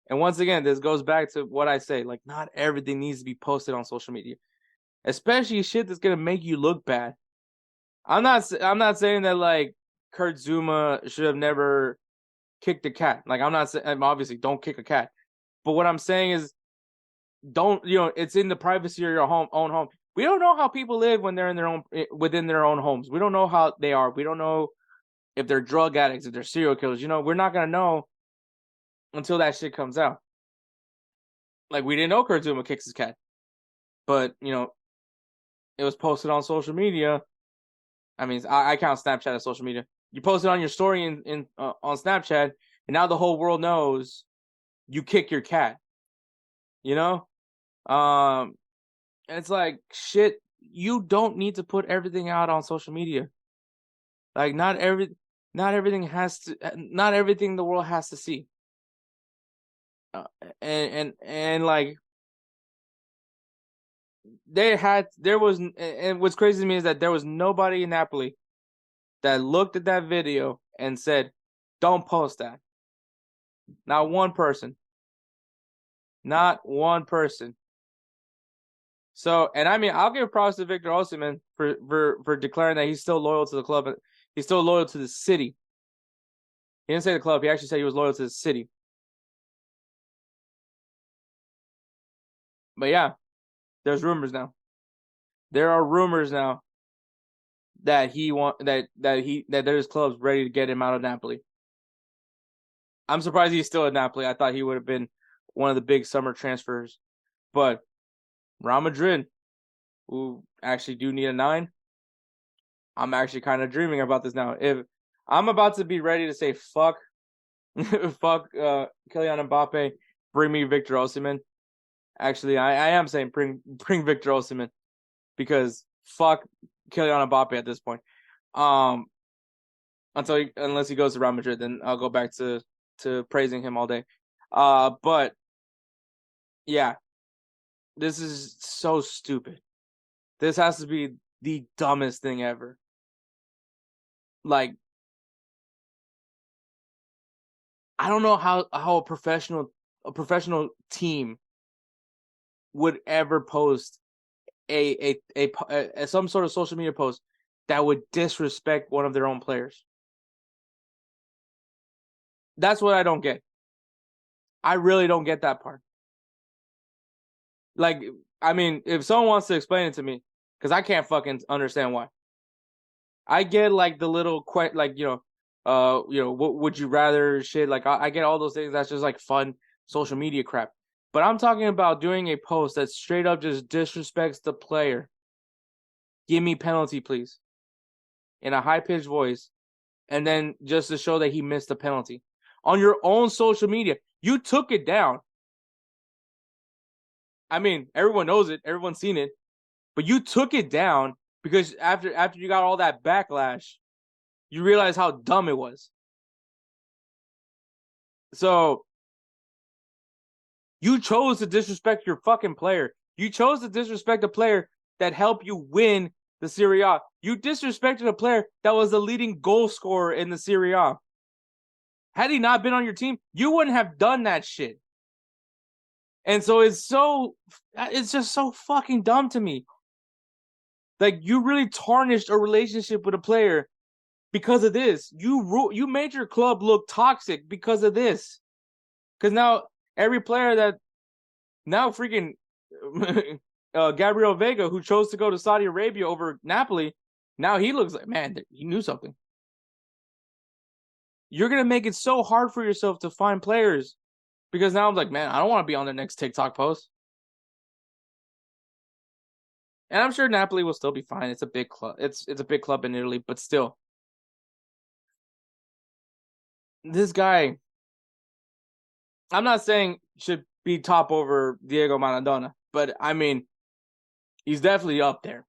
Speaker 2: And once again, this goes back to what I say. Like, not everything needs to be posted on social media, especially shit that's gonna make you look bad. I'm not saying that like Kurt Zuma should have never kicked a cat. Like, I'm not saying, obviously don't kick a cat. But what I'm saying is, don't, it's in the privacy of your own home. We don't know how people live when they're within their own homes. We don't know how they are. We don't know if they're drug addicts, if they're serial killers. We're not gonna know until that shit comes out. Like, we didn't know Kurt Zuma kicks his cat, but it was posted on social media. I mean, I count Snapchat as social media. You post it on your story on Snapchat, and now the whole world knows you kick your cat. And it's like, shit. You don't need to put everything out on social media. Like, not everything the world has to see. And like, and what's crazy to me is that there was nobody in Napoli that looked at that video and said, don't post that. Not one person. Not one person. So, and I mean, I'll give props to Victor Osimhen for declaring that he's still loyal to the club. He's still loyal to the city. He didn't say the club. He actually said he was loyal to the city. But yeah, there's rumors now. There are rumors now that there's clubs ready to get him out of Napoli. I'm surprised he's still at Napoli. I thought he would have been one of the big summer transfers. But Real Madrid, who actually do need a 9, I'm actually kind of dreaming about this now. If I'm about to be ready to say fuck Kylian Mbappe, bring me Victor Osimhen. Actually, I am saying bring Victor Osimhen, because fuck Kylian Mbappe at this point. Unless he goes to Real Madrid, then I'll go back to praising him all day. But yeah, this is so stupid. This has to be the dumbest thing ever. Like, I don't know how a professional team would ever post a some sort of social media post that would disrespect one of their own players. That's what I don't get. I really don't get that part. Like, I mean, if someone wants to explain it to me, because I can't fucking understand why. I get like the little what would you rather shit. Like, I get all those things. That's just like fun social media crap. But I'm talking about doing a post that straight up just disrespects the player. Give me penalty, please. In a high-pitched voice. And then just to show that he missed the penalty. On your own social media. You took it down. I mean, everyone knows it. Everyone's seen it. But you took it down because after you got all that backlash, you realize how dumb it was. So, you chose to disrespect your fucking player. You chose to disrespect a player that helped you win the Serie A. You disrespected a player that was the leading goal scorer in the Serie A. Had he not been on your team, you wouldn't have done that shit. And so it's just so fucking dumb to me. Like, you really tarnished a relationship with a player because of this. You made your club look toxic because of this. Because now every player that now freaking Gabriel Vega, who chose to go to Saudi Arabia over Napoli, now he looks like, man, he knew something. You're going to make it so hard for yourself to find players. Because now I'm like, man, I don't want to be on their next TikTok post. And I'm sure Napoli will still be fine. It's a big club. It's a big club in Italy, but still. This guy, I'm not saying should be top over Diego Maradona, but I mean, he's definitely up there.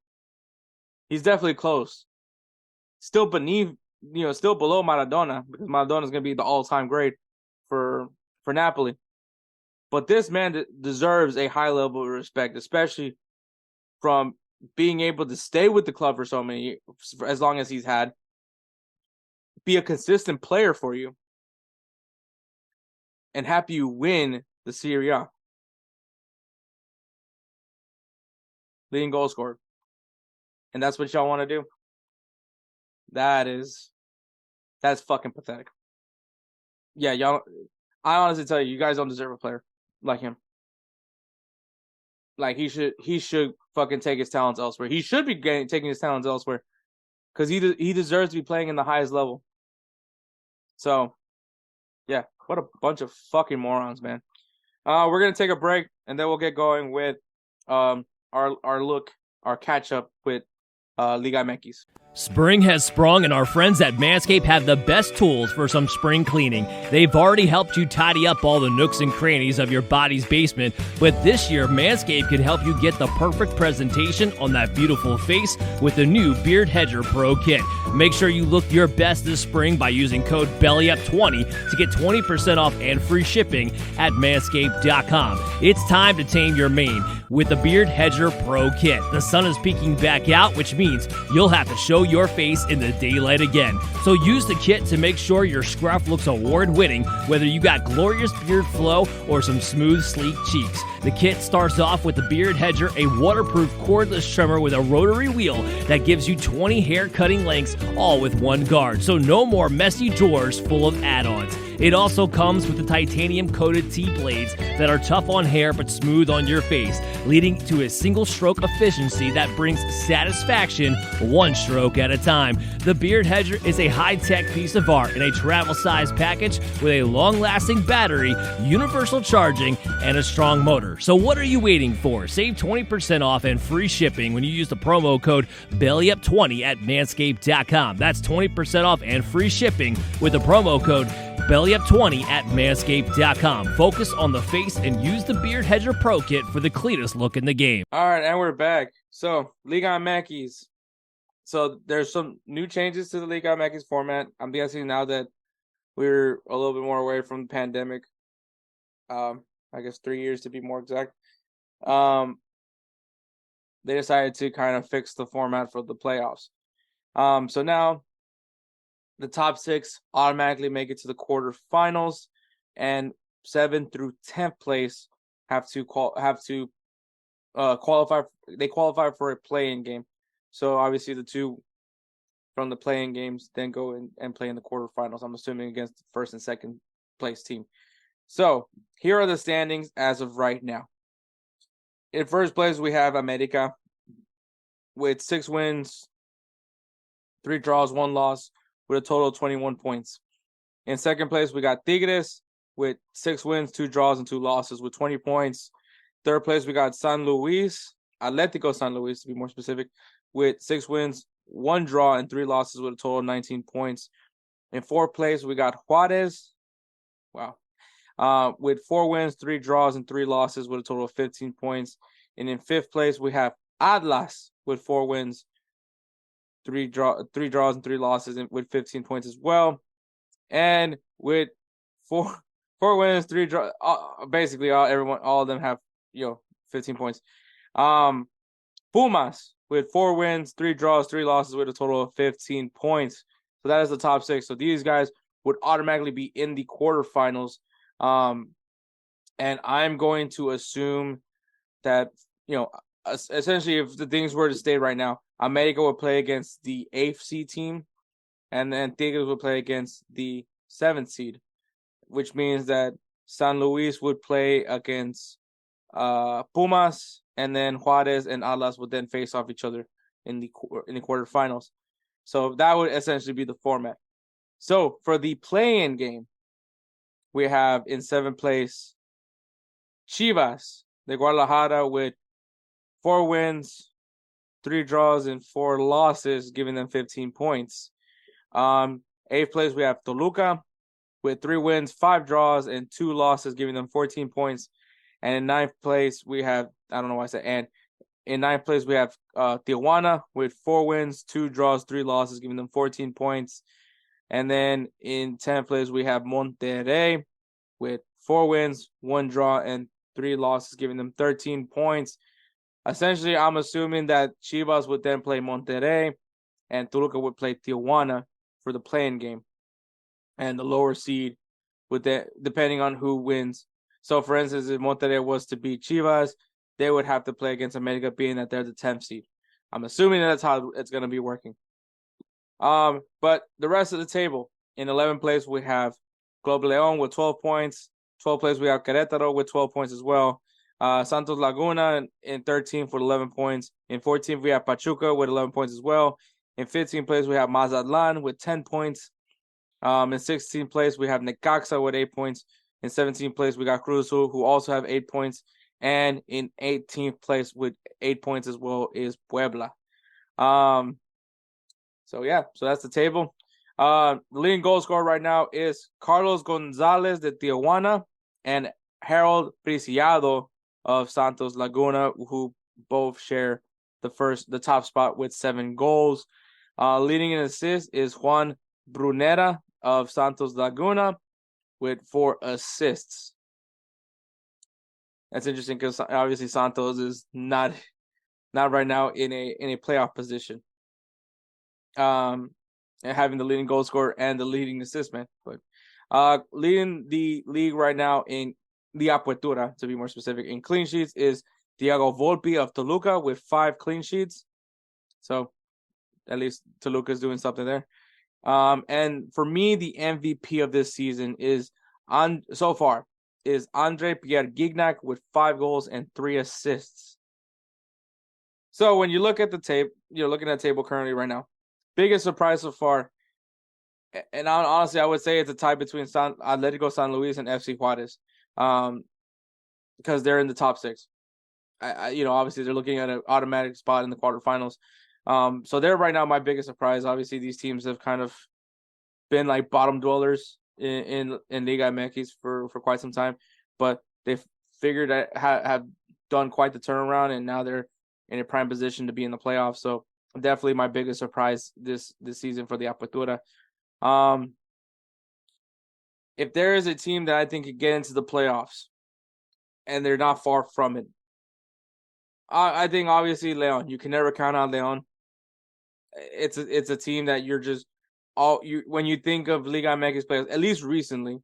Speaker 2: He's definitely close. Still beneath, still below Maradona, because Maradona is going to be the all-time great for Napoli. But this man deserves a high level of respect, especially from being able to stay with the club for as long as he's had, be a consistent player for you, and have you win the Serie A. Leading goal scorer. And that's what y'all want to do? That's fucking pathetic. Yeah, y'all, I honestly tell you, you guys don't deserve a player like him. Like, he should fucking take his talents elsewhere. He should be taking his talents elsewhere. Because he deserves to be playing in the highest level. So, yeah, what a bunch of fucking morons, man. We're gonna take a break, and then we'll get going with our catch up with Liga MX.
Speaker 1: Spring has sprung, and our friends at Manscaped have the best tools for some spring cleaning. They've already helped you tidy up all the nooks and crannies of your body's basement, but this year, Manscaped can help you get the perfect presentation on that beautiful face with the new Beard Hedger Pro Kit. Make sure you look your best this spring by using code BellyUp20 to get 20% off and free shipping at Manscaped.com. It's time to tame your mane with the Beard Hedger Pro Kit. The sun is peeking back out, which means you'll have to show your face in the daylight again. So use the kit to make sure your scruff looks award-winning, whether you got glorious beard flow or some smooth, sleek cheeks. The kit starts off with the Beard Hedger, a waterproof cordless trimmer with a rotary wheel that gives you 20 hair cutting lengths, all with one guard. So no more messy drawers full of add-ons. It also comes with the titanium-coated T-blades that are tough on hair but smooth on your face, leading to a single-stroke efficiency that brings satisfaction one stroke at a time. The Beard Hedger is a high-tech piece of art in a travel-size package with a long-lasting battery, universal charging, and a strong motor. So what are you waiting for? Save 20% off and free shipping when you use the promo code BellyUp20 at Manscaped.com. That's 20% off and free shipping with the promo code BellyUp20 at Manscaped.com. Focus on the face and use the Beard Hedger Pro Kit for the cleanest look in the game.
Speaker 2: All right, and we're back. So, Liga MX. So, there's some new changes to the Liga MX format. I'm guessing now that we're a little bit more away from the pandemic. I guess 3 years to be more exact. They decided to kind of fix the format for the playoffs. So now the top 6 automatically make it to the quarterfinals, and 7th through 10th place have to qualify. They qualify for a play-in game. So obviously the 2 from the play-in games then go and play in the quarterfinals. I'm assuming against the 1st and 2nd place team. So here are the standings as of right now. In first place, we have America with 6 wins, 3 draws, 1 loss, with a total of 21 points. In second place, we got Tigres with 6 wins, 2 draws, and 2 losses with 20 points. Third place, we got Atlético San Luis, to be more specific, with 6 wins, 1 draw, and 3 losses with a total of 19 points. In fourth place, we got Juarez. With 4 wins, 3 draws, and 3 losses with a total of 15 points. And in fifth place, we have Atlas with 4 wins, 3 draws, and 3 losses with 15 points as well. And with 4 wins, 3 draws, basically all of them have 15 points. Pumas with 4 wins, 3 draws, 3 losses with a total of 15 points. So that is the top 6. So these guys would automatically be in the quarterfinals. And I'm going to assume that, essentially if the things were to stay right now, America would play against the 8th seed team, and then Tigres would play against the 7th seed, which means that San Luis would play against Pumas, and then Juarez and Atlas would then face off each other in the quarterfinals. So that would essentially be the format. So for the play-in game, we have in 7th place Chivas de Guadalajara with 4 wins, 3 draws, and 4 losses, giving them 15 points. 8th place, we have Toluca with 3 wins, 5 draws, and 2 losses, giving them 14 points. And in 9th place, we have, I don't know why I said and. In 9th place, we have Tijuana with 4 wins, 2 draws, 3 losses, giving them 14 points. And then in 10th place, we have Monterrey with 4 wins, 1 draw, and 3 losses, giving them 13 points. Essentially, I'm assuming that Chivas would then play Monterrey, and Toluca would play Tijuana for the play-in game. And the lower seed depending on who wins. So, for instance, if Monterrey was to beat Chivas, they would have to play against America, being that they're the 10th seed. I'm assuming that's how it's going to be working. But the rest of the table, in 11th place, we have Club León with 12 points. 12th place, we have Querétaro with 12 points as well. Santos Laguna in 13th with 11 points. In 14th, we have Pachuca with 11 points as well. In 15th place, we have Mazatlan with 10 points. In 16th place, we have Necaxa with 8 points. In 17th place, we got Cruz Azul, who also have 8 points. And in 18th place with 8 points as well is Puebla. So that's the table. The leading goal scorer right now is Carlos Gonzalez de Tijuana and Harold Preciado of Santos Laguna, who both share the top spot with 7 goals. Leading in assists is Juan Brunera of Santos Laguna with 4 assists. That's interesting because obviously Santos is not right now in a playoff position. And having the leading goal scorer and the leading assist man. But leading the league right now in the Apertura, to be more specific, in clean sheets is Thiago Volpi of Toluca with 5 clean sheets. So at least Toluca is doing something there. And for me, the MVP of this season so far is Andre Pierre Gignac with 5 goals and 3 assists. So when you look at the tape, you're looking at the table currently right now. Biggest surprise so far, and honestly, I would say it's a tie between Atletico San Luis and FC Juarez, because they're in the top 6. Obviously they're looking at an automatic spot in the quarterfinals. So they're right now my biggest surprise. Obviously, these teams have kind of been like bottom dwellers in Liga MX for quite some time, but they've figured that have done quite the turnaround, and now they're in a prime position to be in the playoffs. So definitely my biggest surprise this season for the Apertura. If there is a team that I think could get into the playoffs, and they're not far from it, I think obviously León. You can never count on León. It's a team that you're just when you think of Liga MX players, at least recently,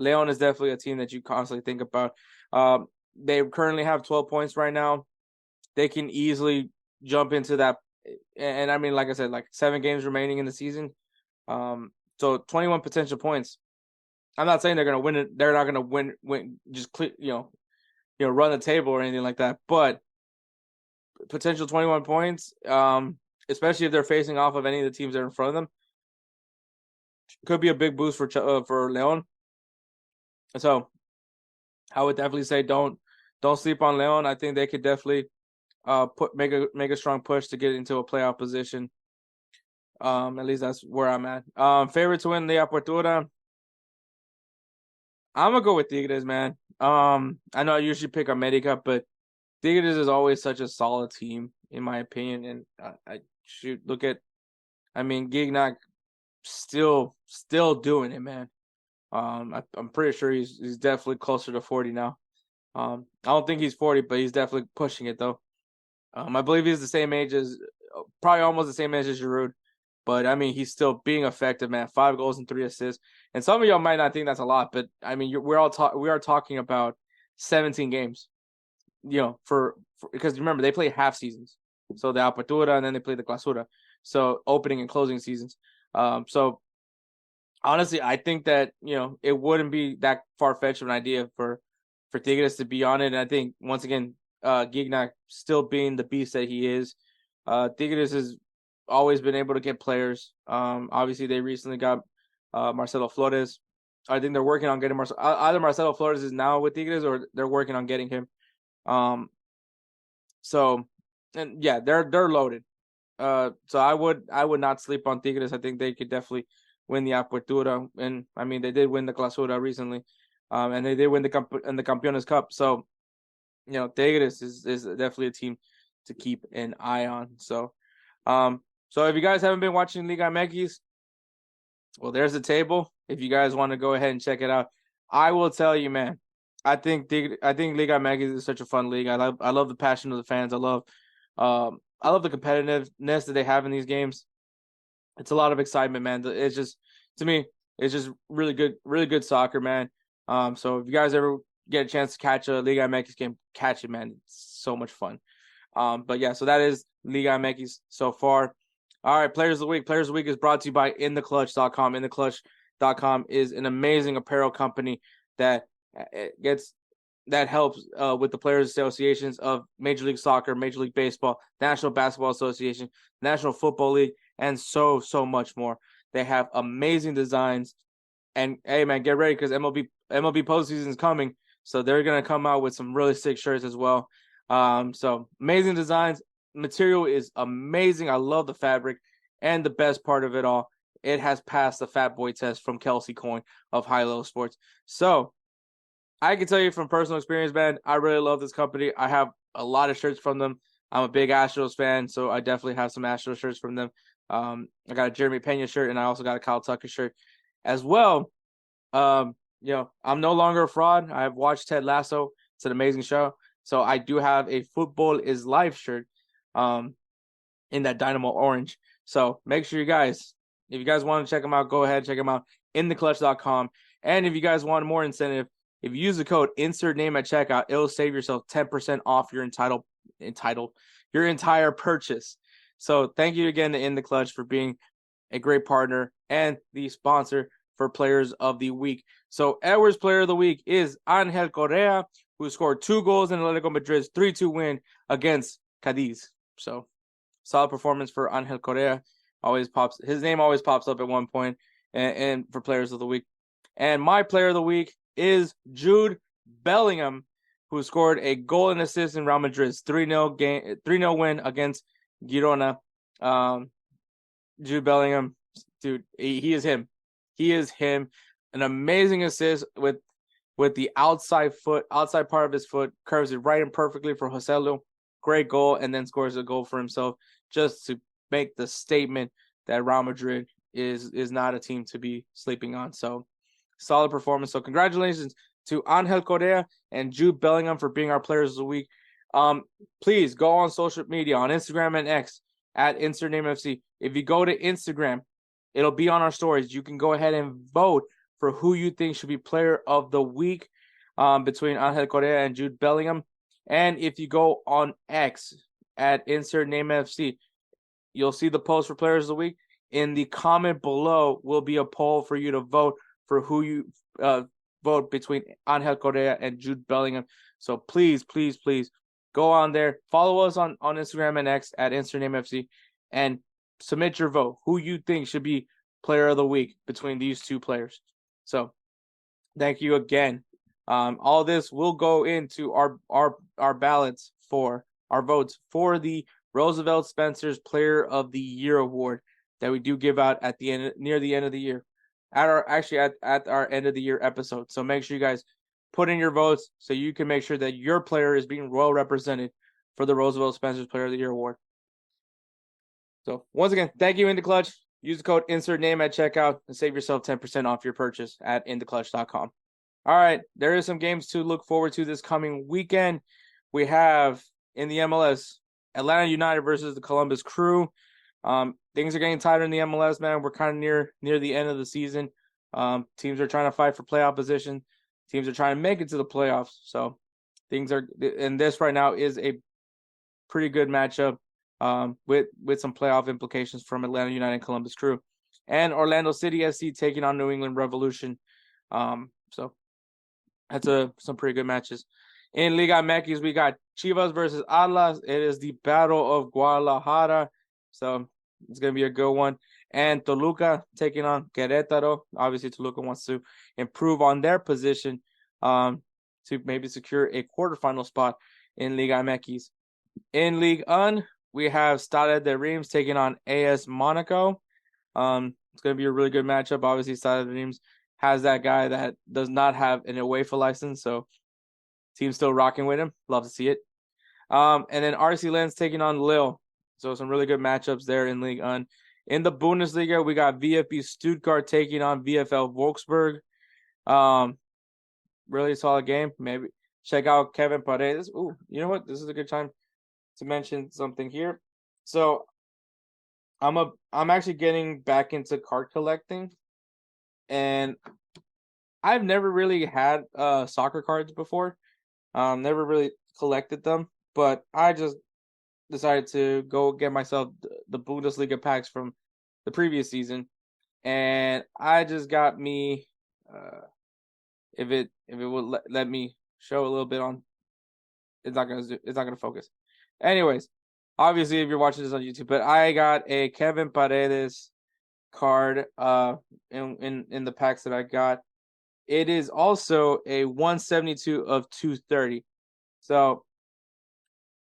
Speaker 2: León is definitely a team that you constantly think about. They currently have 12 points right now. They can easily jump into that. And I mean, like I said, like 7 games remaining in the season. So 21 potential points. I'm not saying they're going to win it. They're not going to win, just clear, run the table or anything like that. But potential 21 points, especially if they're facing off of any of the teams that are in front of them, could be a big boost for León. So I would definitely say don't sleep on León. I think they could definitely make a strong push to get into a playoff position. At least that's where I'm at. Favorite to win the Apertura, I'm gonna go with Tigres, man. I know I usually pick America, but Tigres is always such a solid team in my opinion, and I should look at. I mean, Gignac still doing it, man. I'm pretty sure he's definitely closer to 40 now. I don't think he's 40, but he's definitely pushing it though. I believe he's the same age probably almost the same age as Giroud. But, I mean, he's still being effective, man. 5 goals and 3 assists. And some of y'all might not think that's a lot, but, I mean, we are talking about 17 games, for because remember, they play half seasons. So, the Apertura, and then they play the Clausura. So, opening and closing seasons. So, honestly, I think that, it wouldn't be that far-fetched of an idea for Tigres to be on it. And I think, once again, Gignac still being the beast that he is, Tigres has always been able to get players. Obviously, they recently got Marcelo Flores. I think they're working on getting either Marcelo Flores is now with Tigres or they're working on getting him. So, and yeah, they're loaded. So I would not sleep on Tigres. I think they could definitely win the Apertura, and I mean they did win the Clausura recently, and they did win the Campeones Cup. So, Tigres is definitely a team to keep an eye on. So, so if you guys haven't been watching Liga MX, well, there's the table. If you guys want to go ahead and check it out, I will tell you, man. I think Liga MX is such a fun league. I love the passion of the fans. I love the competitiveness that they have in these games. It's a lot of excitement, man. It's just, to me, It's just really good soccer, man. So if you guys ever get a chance to catch a Liga MX game, catch it, man. It's so much fun. But yeah, so that is Liga MX so far. All right, Players of the Week. Players of the Week is brought to you by InTheClutch.com. InTheClutch.com is an amazing apparel company that helps with the players associations of Major League Soccer, Major League Baseball, National Basketball Association, National Football League, and so much more. They have amazing designs. And hey, man, get ready because MLB postseason is coming. So they're going to come out with some really sick shirts as well. So amazing designs. Material is amazing. I love the fabric. And the best part of it all, it has passed the Fat Boy test from Kelsey Coyne of High Low Sports. So I can tell you from personal experience, man, I really love this company. I have a lot of shirts from them. I'm a big Astros fan, so I definitely have some Astros shirts from them. I got a Jeremy Pena shirt, and I also got a Kyle Tucker shirt as well. I'm no longer a fraud. I've watched Ted Lasso. It's an amazing show. So I do have a Football is Life shirt in that Dynamo orange. So make sure if you guys want to check them out, go ahead, check them out InTheClutch.com. And if you guys want more incentive, if you use the code InsertName at checkout, it'll save yourself 10% off your your entire purchase. So thank you again to In the Clutch for being a great partner and the sponsor for Players of the Week. So Edwards Player of the Week is Angel Correa, who scored 2 goals in Atletico Madrid's 3-2 win against Cadiz. So solid performance for Angel Correa. His name always pops up at one point and for Players of the Week. And my Player of the Week is Jude Bellingham, who scored a goal and assist in Real Madrid's 3-0 win against Girona. Jude Bellingham, dude, he is him. He is him. An amazing assist with the outside part of his foot, curves it right and perfectly for Joselu. Great goal, and then scores a goal for himself just to make the statement that Real Madrid is not a team to be sleeping on. So solid performance. So congratulations to Angel Correa and Jude Bellingham for being our Players of the Week. Please go on social media, on Instagram and X at InsertNameFC. If you go to Instagram, it'll be on our stories. You can go ahead and vote for who you think should be Player of the Week between Angel Correa and Jude Bellingham. And if you go on X at InsertNameFC, you'll see the post for Players of the Week. In the comment below will be a poll for you to vote for who you vote between Angel Correa and Jude Bellingham. So please go on there. Follow us on Instagram and X at InsertNameFC and submit your vote. Who you think should be Player of the Week between these two players. So thank you again. All this will go into our ballots for our votes for the Roosevelt Spencer's Player of the Year award that we do give out at the end, near the end of the year, at our end of the year episode. So make sure you guys put in your votes so you can make sure that your player is being well represented for the Roosevelt Spencer's Player of the Year award. So once again, thank you, In the Clutch. Use the code InsertName at checkout and save yourself 10% off your purchase at InTheClutch.com. All right, there is some games to look forward to this coming weekend. We have in the MLS, Atlanta United versus the Columbus Crew. Things are getting tighter in the MLS, man. We're kind of near the end of the season. Teams are trying to fight for playoff position. Teams are trying to make it to the playoffs. So things are, and this right now is a pretty good matchup with some playoff implications from Atlanta United and Columbus Crew. And Orlando City SC taking on New England Revolution. So that's some pretty good matches. In Liga MX, we got Chivas versus Atlas. It is the Battle of Guadalajara. So it's going to be a good one. And Toluca taking on Querétaro. Obviously, Toluca wants to improve on their position to maybe secure a quarterfinal spot in Liga MX. In Ligue 1, we have Stade de Reims taking on AS Monaco. It's going to be a really good matchup. Obviously, Stade de Reims has that guy that does not have an UEFA license, so team's still rocking with him. Love to see it. And then RC Lens taking on Lille. So some really good matchups there in Ligue 1. In the Bundesliga, we got VfB Stuttgart taking on VfL Wolfsburg. Really solid game. Maybe check out Kevin Paredes. Ooh, you know what? This is a good time to mention something here. So I'm actually getting back into card collecting. and I've never really had soccer cards before. Never really collected them, but I just decided to go get myself the Bundesliga packs from the previous season, and I just got me. If it would let me show a little bit on, it's not gonna focus. Anyways, obviously if you're watching this on YouTube, but I got a Kevin Paredes card in the packs that I got. It is also a 172 of 230. So,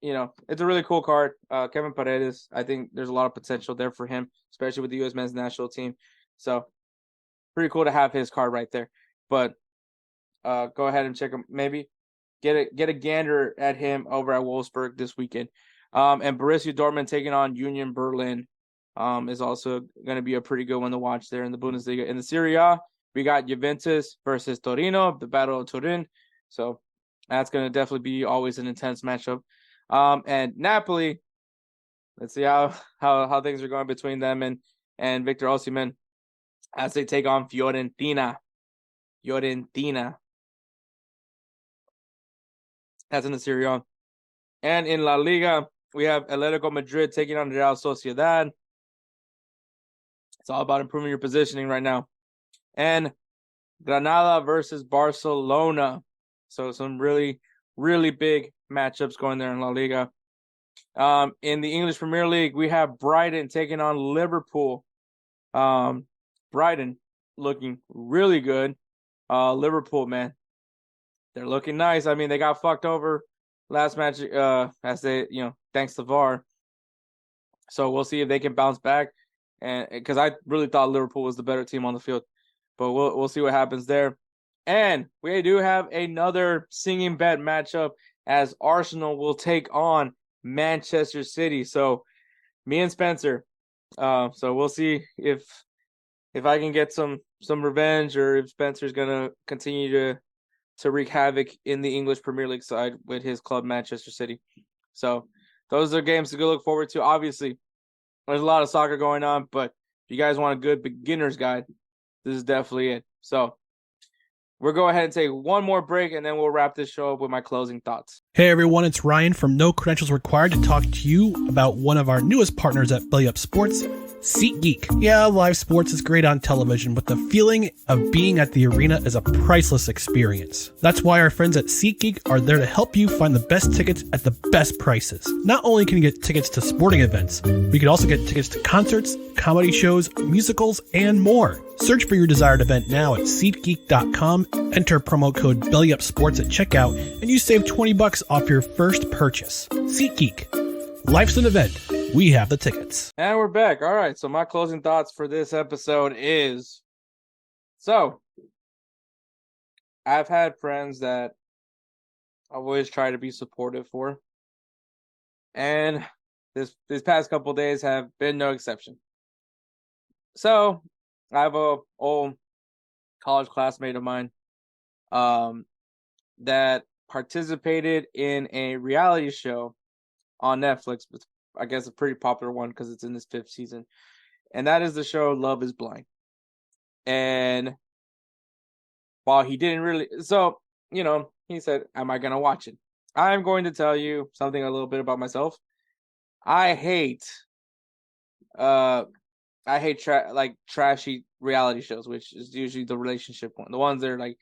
Speaker 2: it's a really cool card. Kevin Paredes, I think there's a lot of potential there for him, especially with the U.S. men's national team. So, pretty cool to have his card right there. But go ahead and check him. Maybe get a gander at him over at Wolfsburg this weekend. And Borussia Dortmund taking on Union Berlin is also going to be a pretty good one to watch there in the Bundesliga. In the Serie A, we got Juventus versus Torino, the Battle of Turin. So that's going to definitely be always an intense matchup. And Napoli, let's see how things are going between them and Victor Osimhen as they take on Fiorentina. That's in the Serie A. And in La Liga, we have Atletico Madrid taking on Real Sociedad. It's all about improving your positioning right now. And Granada versus Barcelona. So some really, really big matchups going there in La Liga. In the English Premier League, we have Brighton taking on Liverpool. Brighton looking really good. Liverpool, man, they're looking nice. I mean, they got fucked over last match, as they, thanks to VAR. So we'll see if they can bounce back. And because I really thought Liverpool was the better team on the field, but we'll see what happens there. And we do have another singing bet matchup as Arsenal will take on Manchester City. So me and Spencer. So we'll see if I can get some revenge, or if Spencer's gonna continue to wreak havoc in the English Premier League side with his club Manchester City. So those are games to go look forward to. Obviously, there's a lot of soccer going on, but if you guys want a good beginner's guide, this is definitely it. So we'll go ahead and take one more break, and then we'll wrap this show up with my closing thoughts.
Speaker 3: Hey everyone, it's Ryan from No Credentials Required to talk to you about one of our newest partners at BellyUpSports, SeatGeek. Yeah, live sports is great on television, but the feeling of being at the arena is a priceless experience. That's why our friends at SeatGeek are there to help you find the best tickets at the best prices. Not only can you get tickets to sporting events, but you can also get tickets to concerts, comedy shows, musicals, and more. Search for your desired event now at SeatGeek.com, enter promo code BellyUpSports at checkout, and you save $20 off your first purchase. SeatGeek. Life's an event. We have the tickets.
Speaker 2: And we're back. All right. So my closing thoughts for this episode is, so I've had friends that I've always tried to be supportive for, and these past couple of days have been no exception. So I have a old college classmate of mine that participated in a reality show on Netflix. I guess a pretty popular one because it's in its 5th season. And that is the show Love is Blind. And while he didn't really... So, he said, am I going to watch it? I'm going to tell you something a little bit about myself. I hate trashy reality shows, which is usually the relationship one. The ones that are like,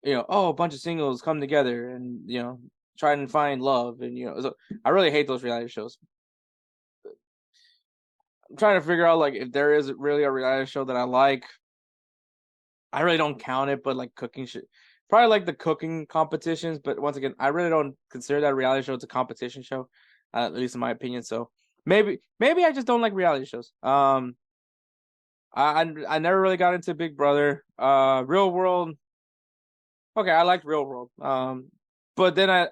Speaker 2: a bunch of singles come together and, try and find love. And, so I really hate those reality shows. I'm trying to figure out, like, if there is really a reality show that I like. I really don't count it, but, like, cooking shit. Probably like the cooking competitions, but once again, I really don't consider that a reality show. It's a competition show, at least in my opinion. So maybe I just don't like reality shows. I never really got into Big Brother. Real World. Okay, I liked Real World. But then I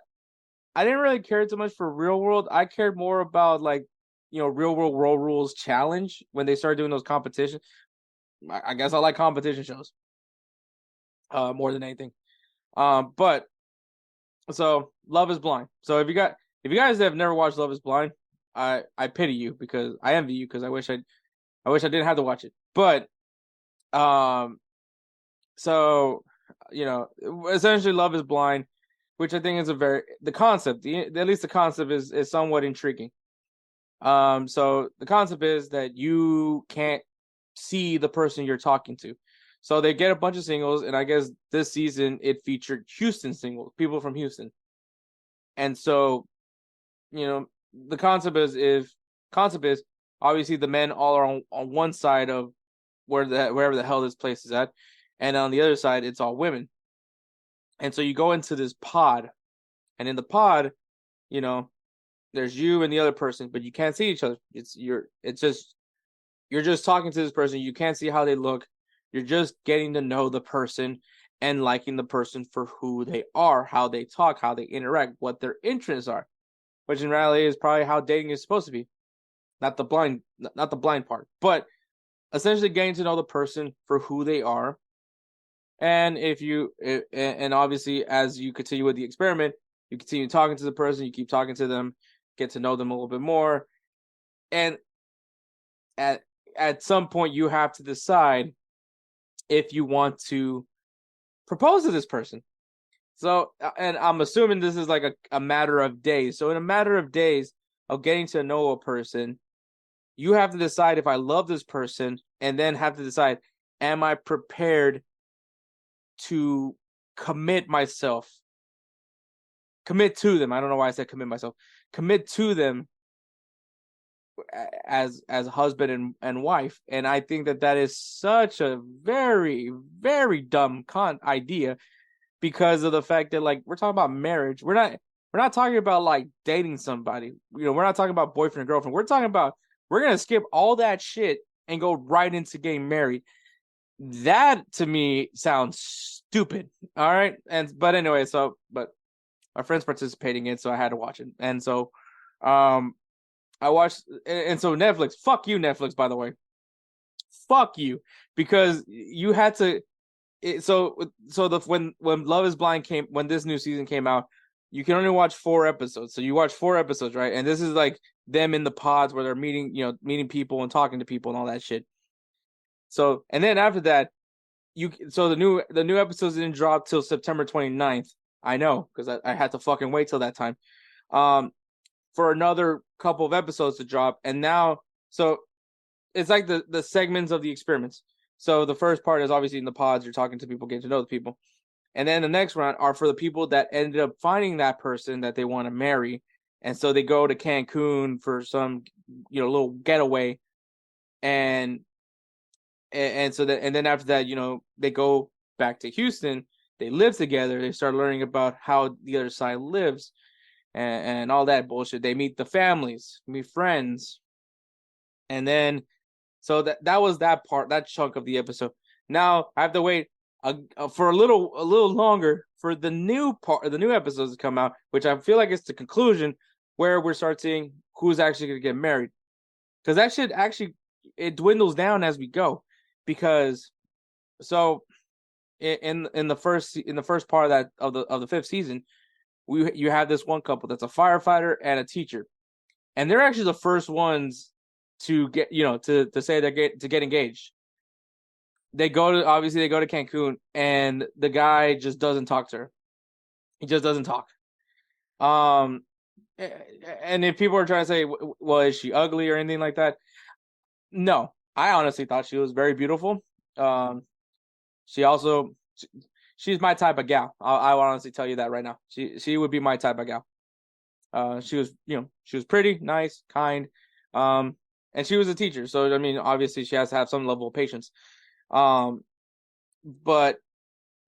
Speaker 2: didn't really care too much for Real World. I cared more about, like, Real World World Rules Challenge when they started doing those competitions. I guess I like competition shows more than anything. But so Love is Blind. So if you guys have never watched Love is Blind, I pity you, because I envy you, because I wish I didn't have to watch it. But So, essentially Love is Blind, which I think is the concept, at least the concept is somewhat intriguing. So the concept is that you can't see the person you're talking to. So they get a bunch of singles, and I guess this season it featured Houston singles, people from Houston. And so, the concept is obviously the men all are on one side of wherever the hell this place is at, and on the other side it's all women. And so you go into this pod, and in the pod, there's you and the other person, but you can't see each other. You're just talking to this person. You can't see how they look. You're just getting to know the person and liking the person for who they are, how they talk, how they interact, what their interests are, which in reality is probably how dating is supposed to be. Not the blind part, but essentially getting to know the person for who they are. And and obviously as you continue with the experiment, you continue talking to the person, you keep talking to them, get to know them a little bit more. And at some point you have to decide if you want to propose to this person. So, and I'm assuming this is like a matter of days. So in a matter of days of getting to know a person, you have to decide if I love this person, and then have to decide, am I prepared to commit to them? I don't know why I said commit myself. Commit to them as husband and wife. And I think that is such a very, very dumb idea, because of the fact that, like, we're talking about marriage. We're not talking about like dating somebody. We're not talking about boyfriend and girlfriend. We're talking about, we're gonna skip all that shit and go right into getting married. That to me sounds stupid. All right. But anyway, but my friend's participating in, so I had to watch it. And so I watched, and so Netflix, fuck you, Netflix, by the way. Fuck you, because you had to. When Love is Blind when this new season came out, you can only watch 4 episodes. So you watch 4 episodes, right? And this is like them in the pods where they're meeting people and talking to people and all that shit. So, and then after that, the new episodes didn't drop till September 29th. I know, because I had to fucking wait till that time. For another couple of episodes to drop. And now, so it's like the segments of the experiments. So the first part is obviously in the pods, you're talking to people, getting to know the people. And then the next round are for the people that ended up finding that person that they want to marry. And so they go to Cancun for some, little getaway. And then after that, they go back to Houston. They live together. They start learning about how the other side lives and all that bullshit. They meet the families, meet friends. And then, so that was that part, that chunk of the episode. Now I have to wait for a little longer for the new episodes to come out, which I feel like it's the conclusion where we start seeing who's actually going to get married. Because that shit actually, it dwindles down as we go. Because so in the first part of the 5th season, you have this one couple that's a firefighter and a teacher, and they're actually the first ones to get to say to get engaged. They go to Cancun, and the guy just doesn't talk to her. He just doesn't talk. And if people are trying to say, well, is she ugly or anything like that? No, I honestly thought she was very beautiful. She's my type of gal. I will honestly tell you that right now. She would be my type of gal. She was pretty, nice, kind, and she was a teacher. So I mean, obviously, she has to have some level of patience. But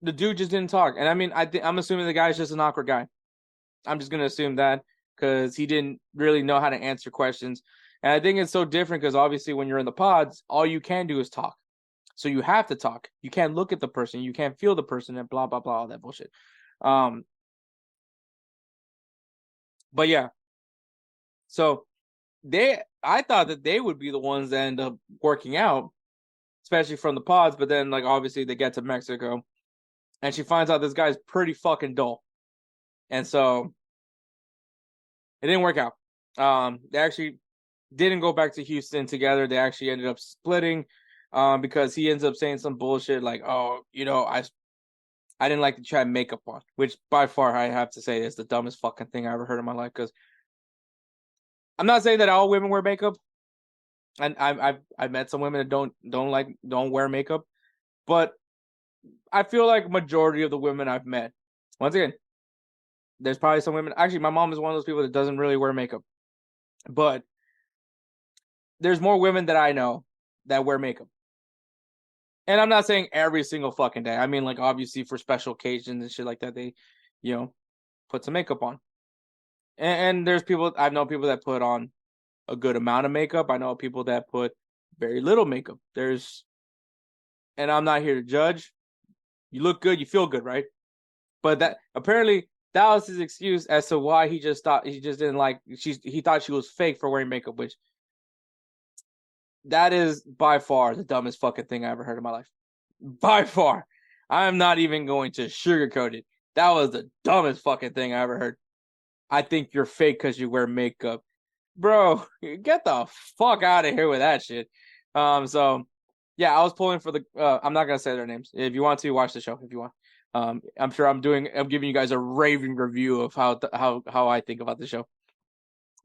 Speaker 2: the dude just didn't talk, and I mean, I'm assuming the guy's just an awkward guy. I'm just gonna assume that, because he didn't really know how to answer questions. And I think it's so different because obviously when you're in the pods, all you can do is talk. So you have to talk. You can't look at the person. You can't feel the person, and blah, blah, blah, all that bullshit. But yeah. So I thought that they would be the ones that end up working out, especially from the pods. But then, like, obviously they get to Mexico, and she finds out this guy's pretty fucking dull. And so it didn't work out. They actually didn't go back to Houston together. They actually ended up splitting. because he ends up saying some bullshit like, oh, I didn't like to try makeup on, which by far I have to say is the dumbest fucking thing I ever heard in my life. Because I'm not saying that all women wear makeup, and I've met some women that don't wear makeup, but I feel like majority of the women I've met, once again, there's probably some women. Actually, my mom is one of those people that doesn't really wear makeup, but there's more women that I know that wear makeup. And I'm not saying every single fucking day. I mean, like, obviously for special occasions and shit like that, they, put some makeup on. And there's people, I've known people that put on a good amount of makeup. I know people that put very little makeup. And I'm not here to judge. You look good, you feel good, right? But that apparently that was his excuse as to why he thought she was fake for wearing makeup, which that is by far the dumbest fucking thing I ever heard in my life. By far. I'm not even going to sugarcoat it. That was the dumbest fucking thing I ever heard. I think you're fake because you wear makeup. Bro, get the fuck out of here with that shit. So yeah, I was pulling for the I'm not gonna say their names. If you want to watch the show, if you want. I'm sure I'm giving you guys a raving review of how I think about the show.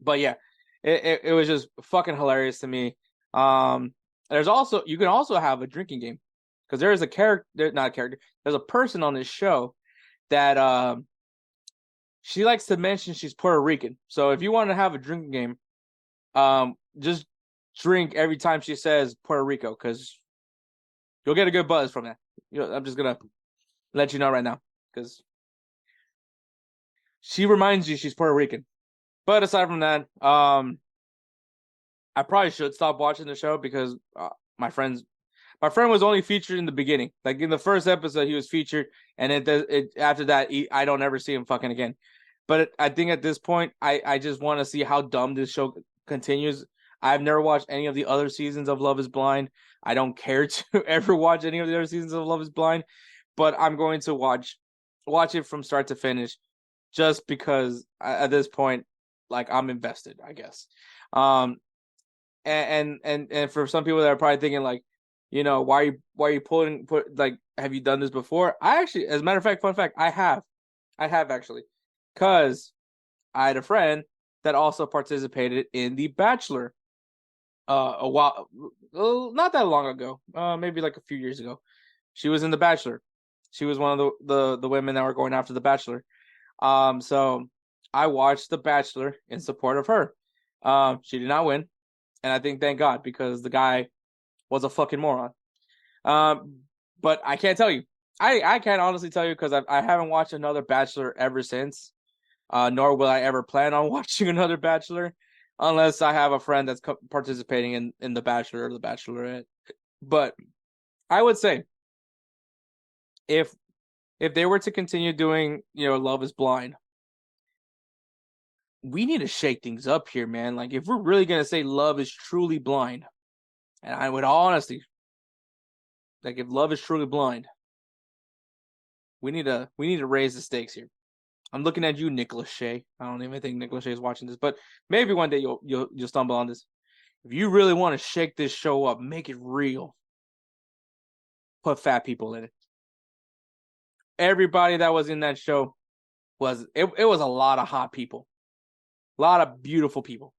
Speaker 2: But yeah, it was just fucking hilarious to me. You can also have a drinking game, because there is there's a person on this show that she likes to mention she's Puerto Rican. So if you want to have a drinking game, just drink every time she says Puerto Rico, because you'll get a good buzz from that. I'm just gonna let you know right now, because she reminds you she's Puerto Rican. But aside from that, I probably should stop watching the show, because my friend was only featured in the beginning. Like in the first episode, he was featured, and after that, I don't ever see him fucking again. But I think at this point, I just want to see how dumb this show continues. I've never watched any of the other seasons of Love is Blind. I don't care to ever watch any of the other seasons of Love is Blind, but I'm going to watch it from start to finish, just because at this point, like, I'm invested, I guess. And for some people that are probably thinking like, why are you like, have you done this before? I actually, as a matter of fact, fun fact, I have actually, because I had a friend that also participated in The Bachelor a while, not that long ago, maybe like a few years ago. She was in The Bachelor. She was one of the women that were going after The Bachelor. So I watched The Bachelor in support of her. She did not win, and I think thank God, because the guy was a fucking moron. But I can't tell you. I can't honestly tell you, because I haven't watched another Bachelor ever since. Nor will I ever plan on watching another Bachelor, unless I have a friend that's participating in The Bachelor or The Bachelorette. But I would say, if they were to continue doing, Love is Blind, we need to shake things up here, man. Like, if we're really gonna say love is truly blind, and I would honestly, like, if love is truly blind, we need to raise the stakes here. I'm looking at you, Nicholas Shea. I don't even think Nicholas Shea is watching this, but maybe one day you'll stumble on this. If you really want to shake this show up, make it real, put fat people in it. Everybody that was in that show was a lot of hot people, a lot of beautiful people.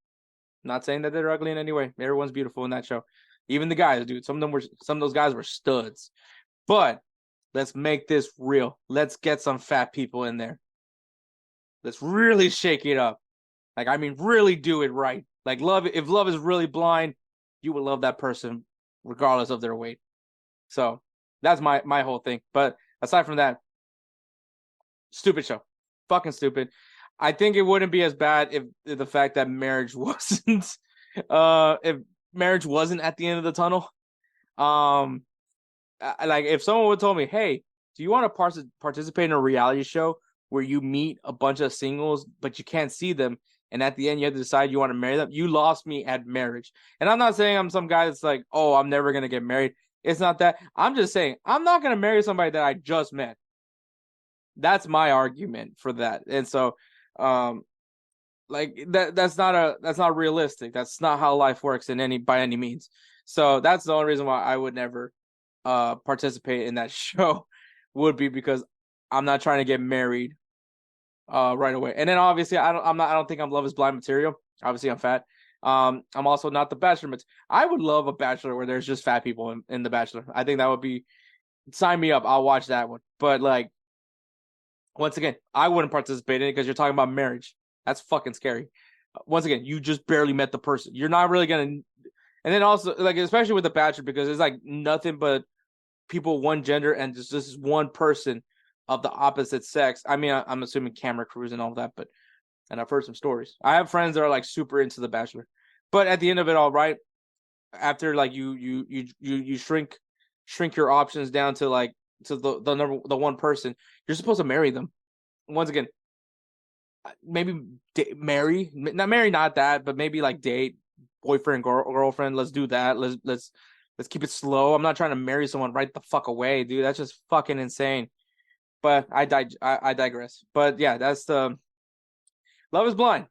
Speaker 2: I'm not saying that they're ugly in any way. Everyone's beautiful in that show. Even the guys, dude. Some of those guys were studs. But let's make this real. Let's get some fat people in there. Let's really shake it up. Like, I mean, really do it right. Like, if love is really blind, you will love that person regardless of their weight. So that's my whole thing. But aside from that, stupid show. Fucking stupid. I think it wouldn't be as bad if the fact that marriage wasn't if marriage wasn't at the end of the tunnel. Like, if someone would told me, hey, do you want to participate in a reality show where you meet a bunch of singles, but you can't see them, and at the end you have to decide you want to marry them? You lost me at marriage. And I'm not saying I'm some guy that's like, oh, I'm never going to get married. It's not that. I'm just saying I'm not going to marry somebody that I just met. That's my argument for that. And so, like, that's not realistic. That's not how life works by any means. So that's the only reason why I would never participate in that show, would be because I'm not trying to get married right away. And then obviously I don't think I'm Love Is Blind material. Obviously I'm fat. I'm also not the Bachelor. I would love a Bachelor where there's just fat people in the Bachelor. I think that would be, sign me up. I'll watch that one. But like, once again, I wouldn't participate in it because you're talking about marriage. That's fucking scary. Once again, you just barely met the person. You're not really gonna. And then also, like, especially with the Bachelor, because it's like nothing but people one gender and just this one person of the opposite sex. I mean, I'm assuming camera crews and all that, but, and I've heard some stories. I have friends that are like super into the Bachelor, but at the end of it all, right after like you shrink your options down to like to the one person, you're supposed to marry them. Once again, maybe marry, not that, but maybe like date, boyfriend, girlfriend. Let's do that. Let's keep it slow. I'm not trying to marry someone right the fuck away, dude. That's just fucking insane. But I digress. But yeah, that's the Love Is Blind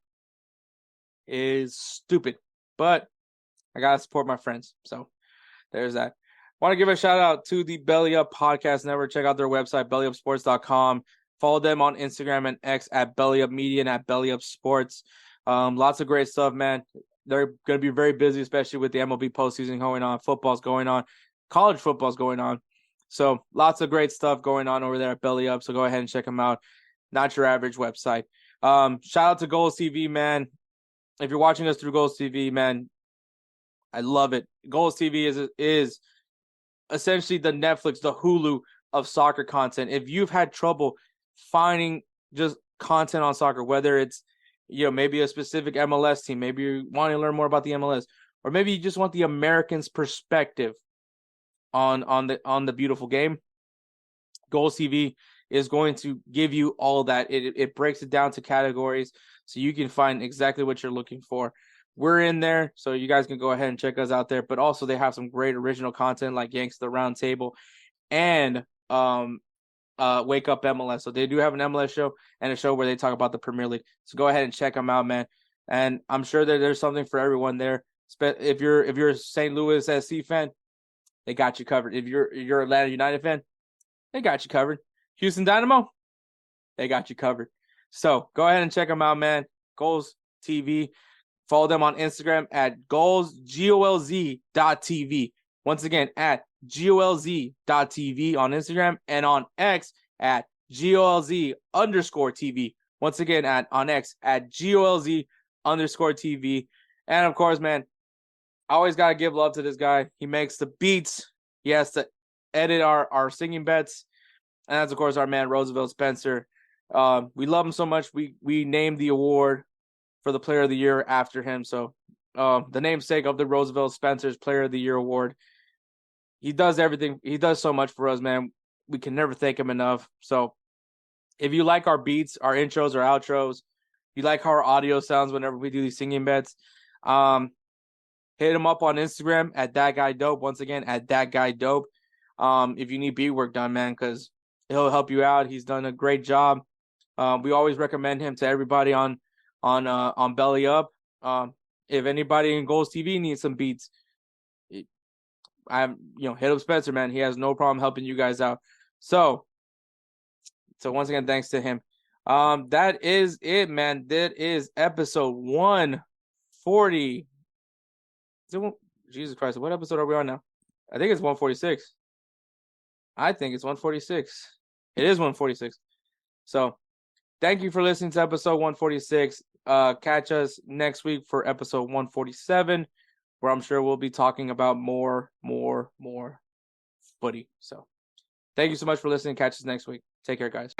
Speaker 2: is stupid, but I gotta support my friends. So there's that. Want to give a shout out to the Belly Up Podcast Network. Check out their website, BellyUpSports.com. Follow them on Instagram and X at BellyUpMedia and at BellyUpSports. Lots of great stuff, man. They're going to be very busy, especially with the MLB postseason going on. Football's going on. College football's going on. So lots of great stuff going on over there at Belly Up. So go ahead and check them out. Not your average website. Shout out to GolzTV, man. If you're watching us through GolzTV, man, I love it. GolzTV is essentially the Netflix, the Hulu of soccer content. If you've had trouble finding just content on soccer, whether it's, you know, maybe a specific MLS team, maybe you want to learn more about the MLS, or maybe you just want the Americans' perspective on the beautiful game, GolzTV is going to give you all that. It breaks it down to categories so you can find exactly what you're looking for. We're in there, so you guys can go ahead and check us out there. But also they have some great original content like Yanks the Round Table and Wake Up MLS. So they do have an MLS show and a show where they talk about the Premier League. So go ahead and check them out, man. And I'm sure that there's something for everyone there. If you're a St. Louis SC fan, they got you covered. If you're Atlanta United fan, they got you covered. Houston Dynamo, they got you covered. So go ahead and check them out, man. GolzTV. Follow them on Instagram at GolzTV. Once again, at GolzTV on Instagram, and on X at GolZ_TV. Once again, on X at GolZ_TV. And of course, man, I always got to give love to this guy. He makes the beats. He has to edit our singing bets. And that's, of course, our man, Roosevelt Spencer. We love him so much. We named the award for the Player of the Year after him. So the namesake of the Roosevelt Spencer's Player of the Year award. He does everything. He does so much for us, man. We can never thank him enough. So if you like our beats, our intros, our outros, you like how our audio sounds whenever we do these singing bets, hit him up on Instagram at That Guy Dope. Once again, at That Guy Dope. If you need beat work done, man, because he'll help you out. He's done a great job. We always recommend him to everybody on Belly Up. If anybody in GolzTV needs some beats, hit up Spencer, man. He has no problem helping you guys out. So once again, thanks to him. That is it, man. That is episode 140. Jesus Christ, what episode are we on now? I think it's 146. I think it's 146. It is 146. So thank you for listening to episode 146. Catch us next week for episode 147, where I'm sure we'll be talking about more footy. So thank you so much for listening. Catch us next week. Take care, guys.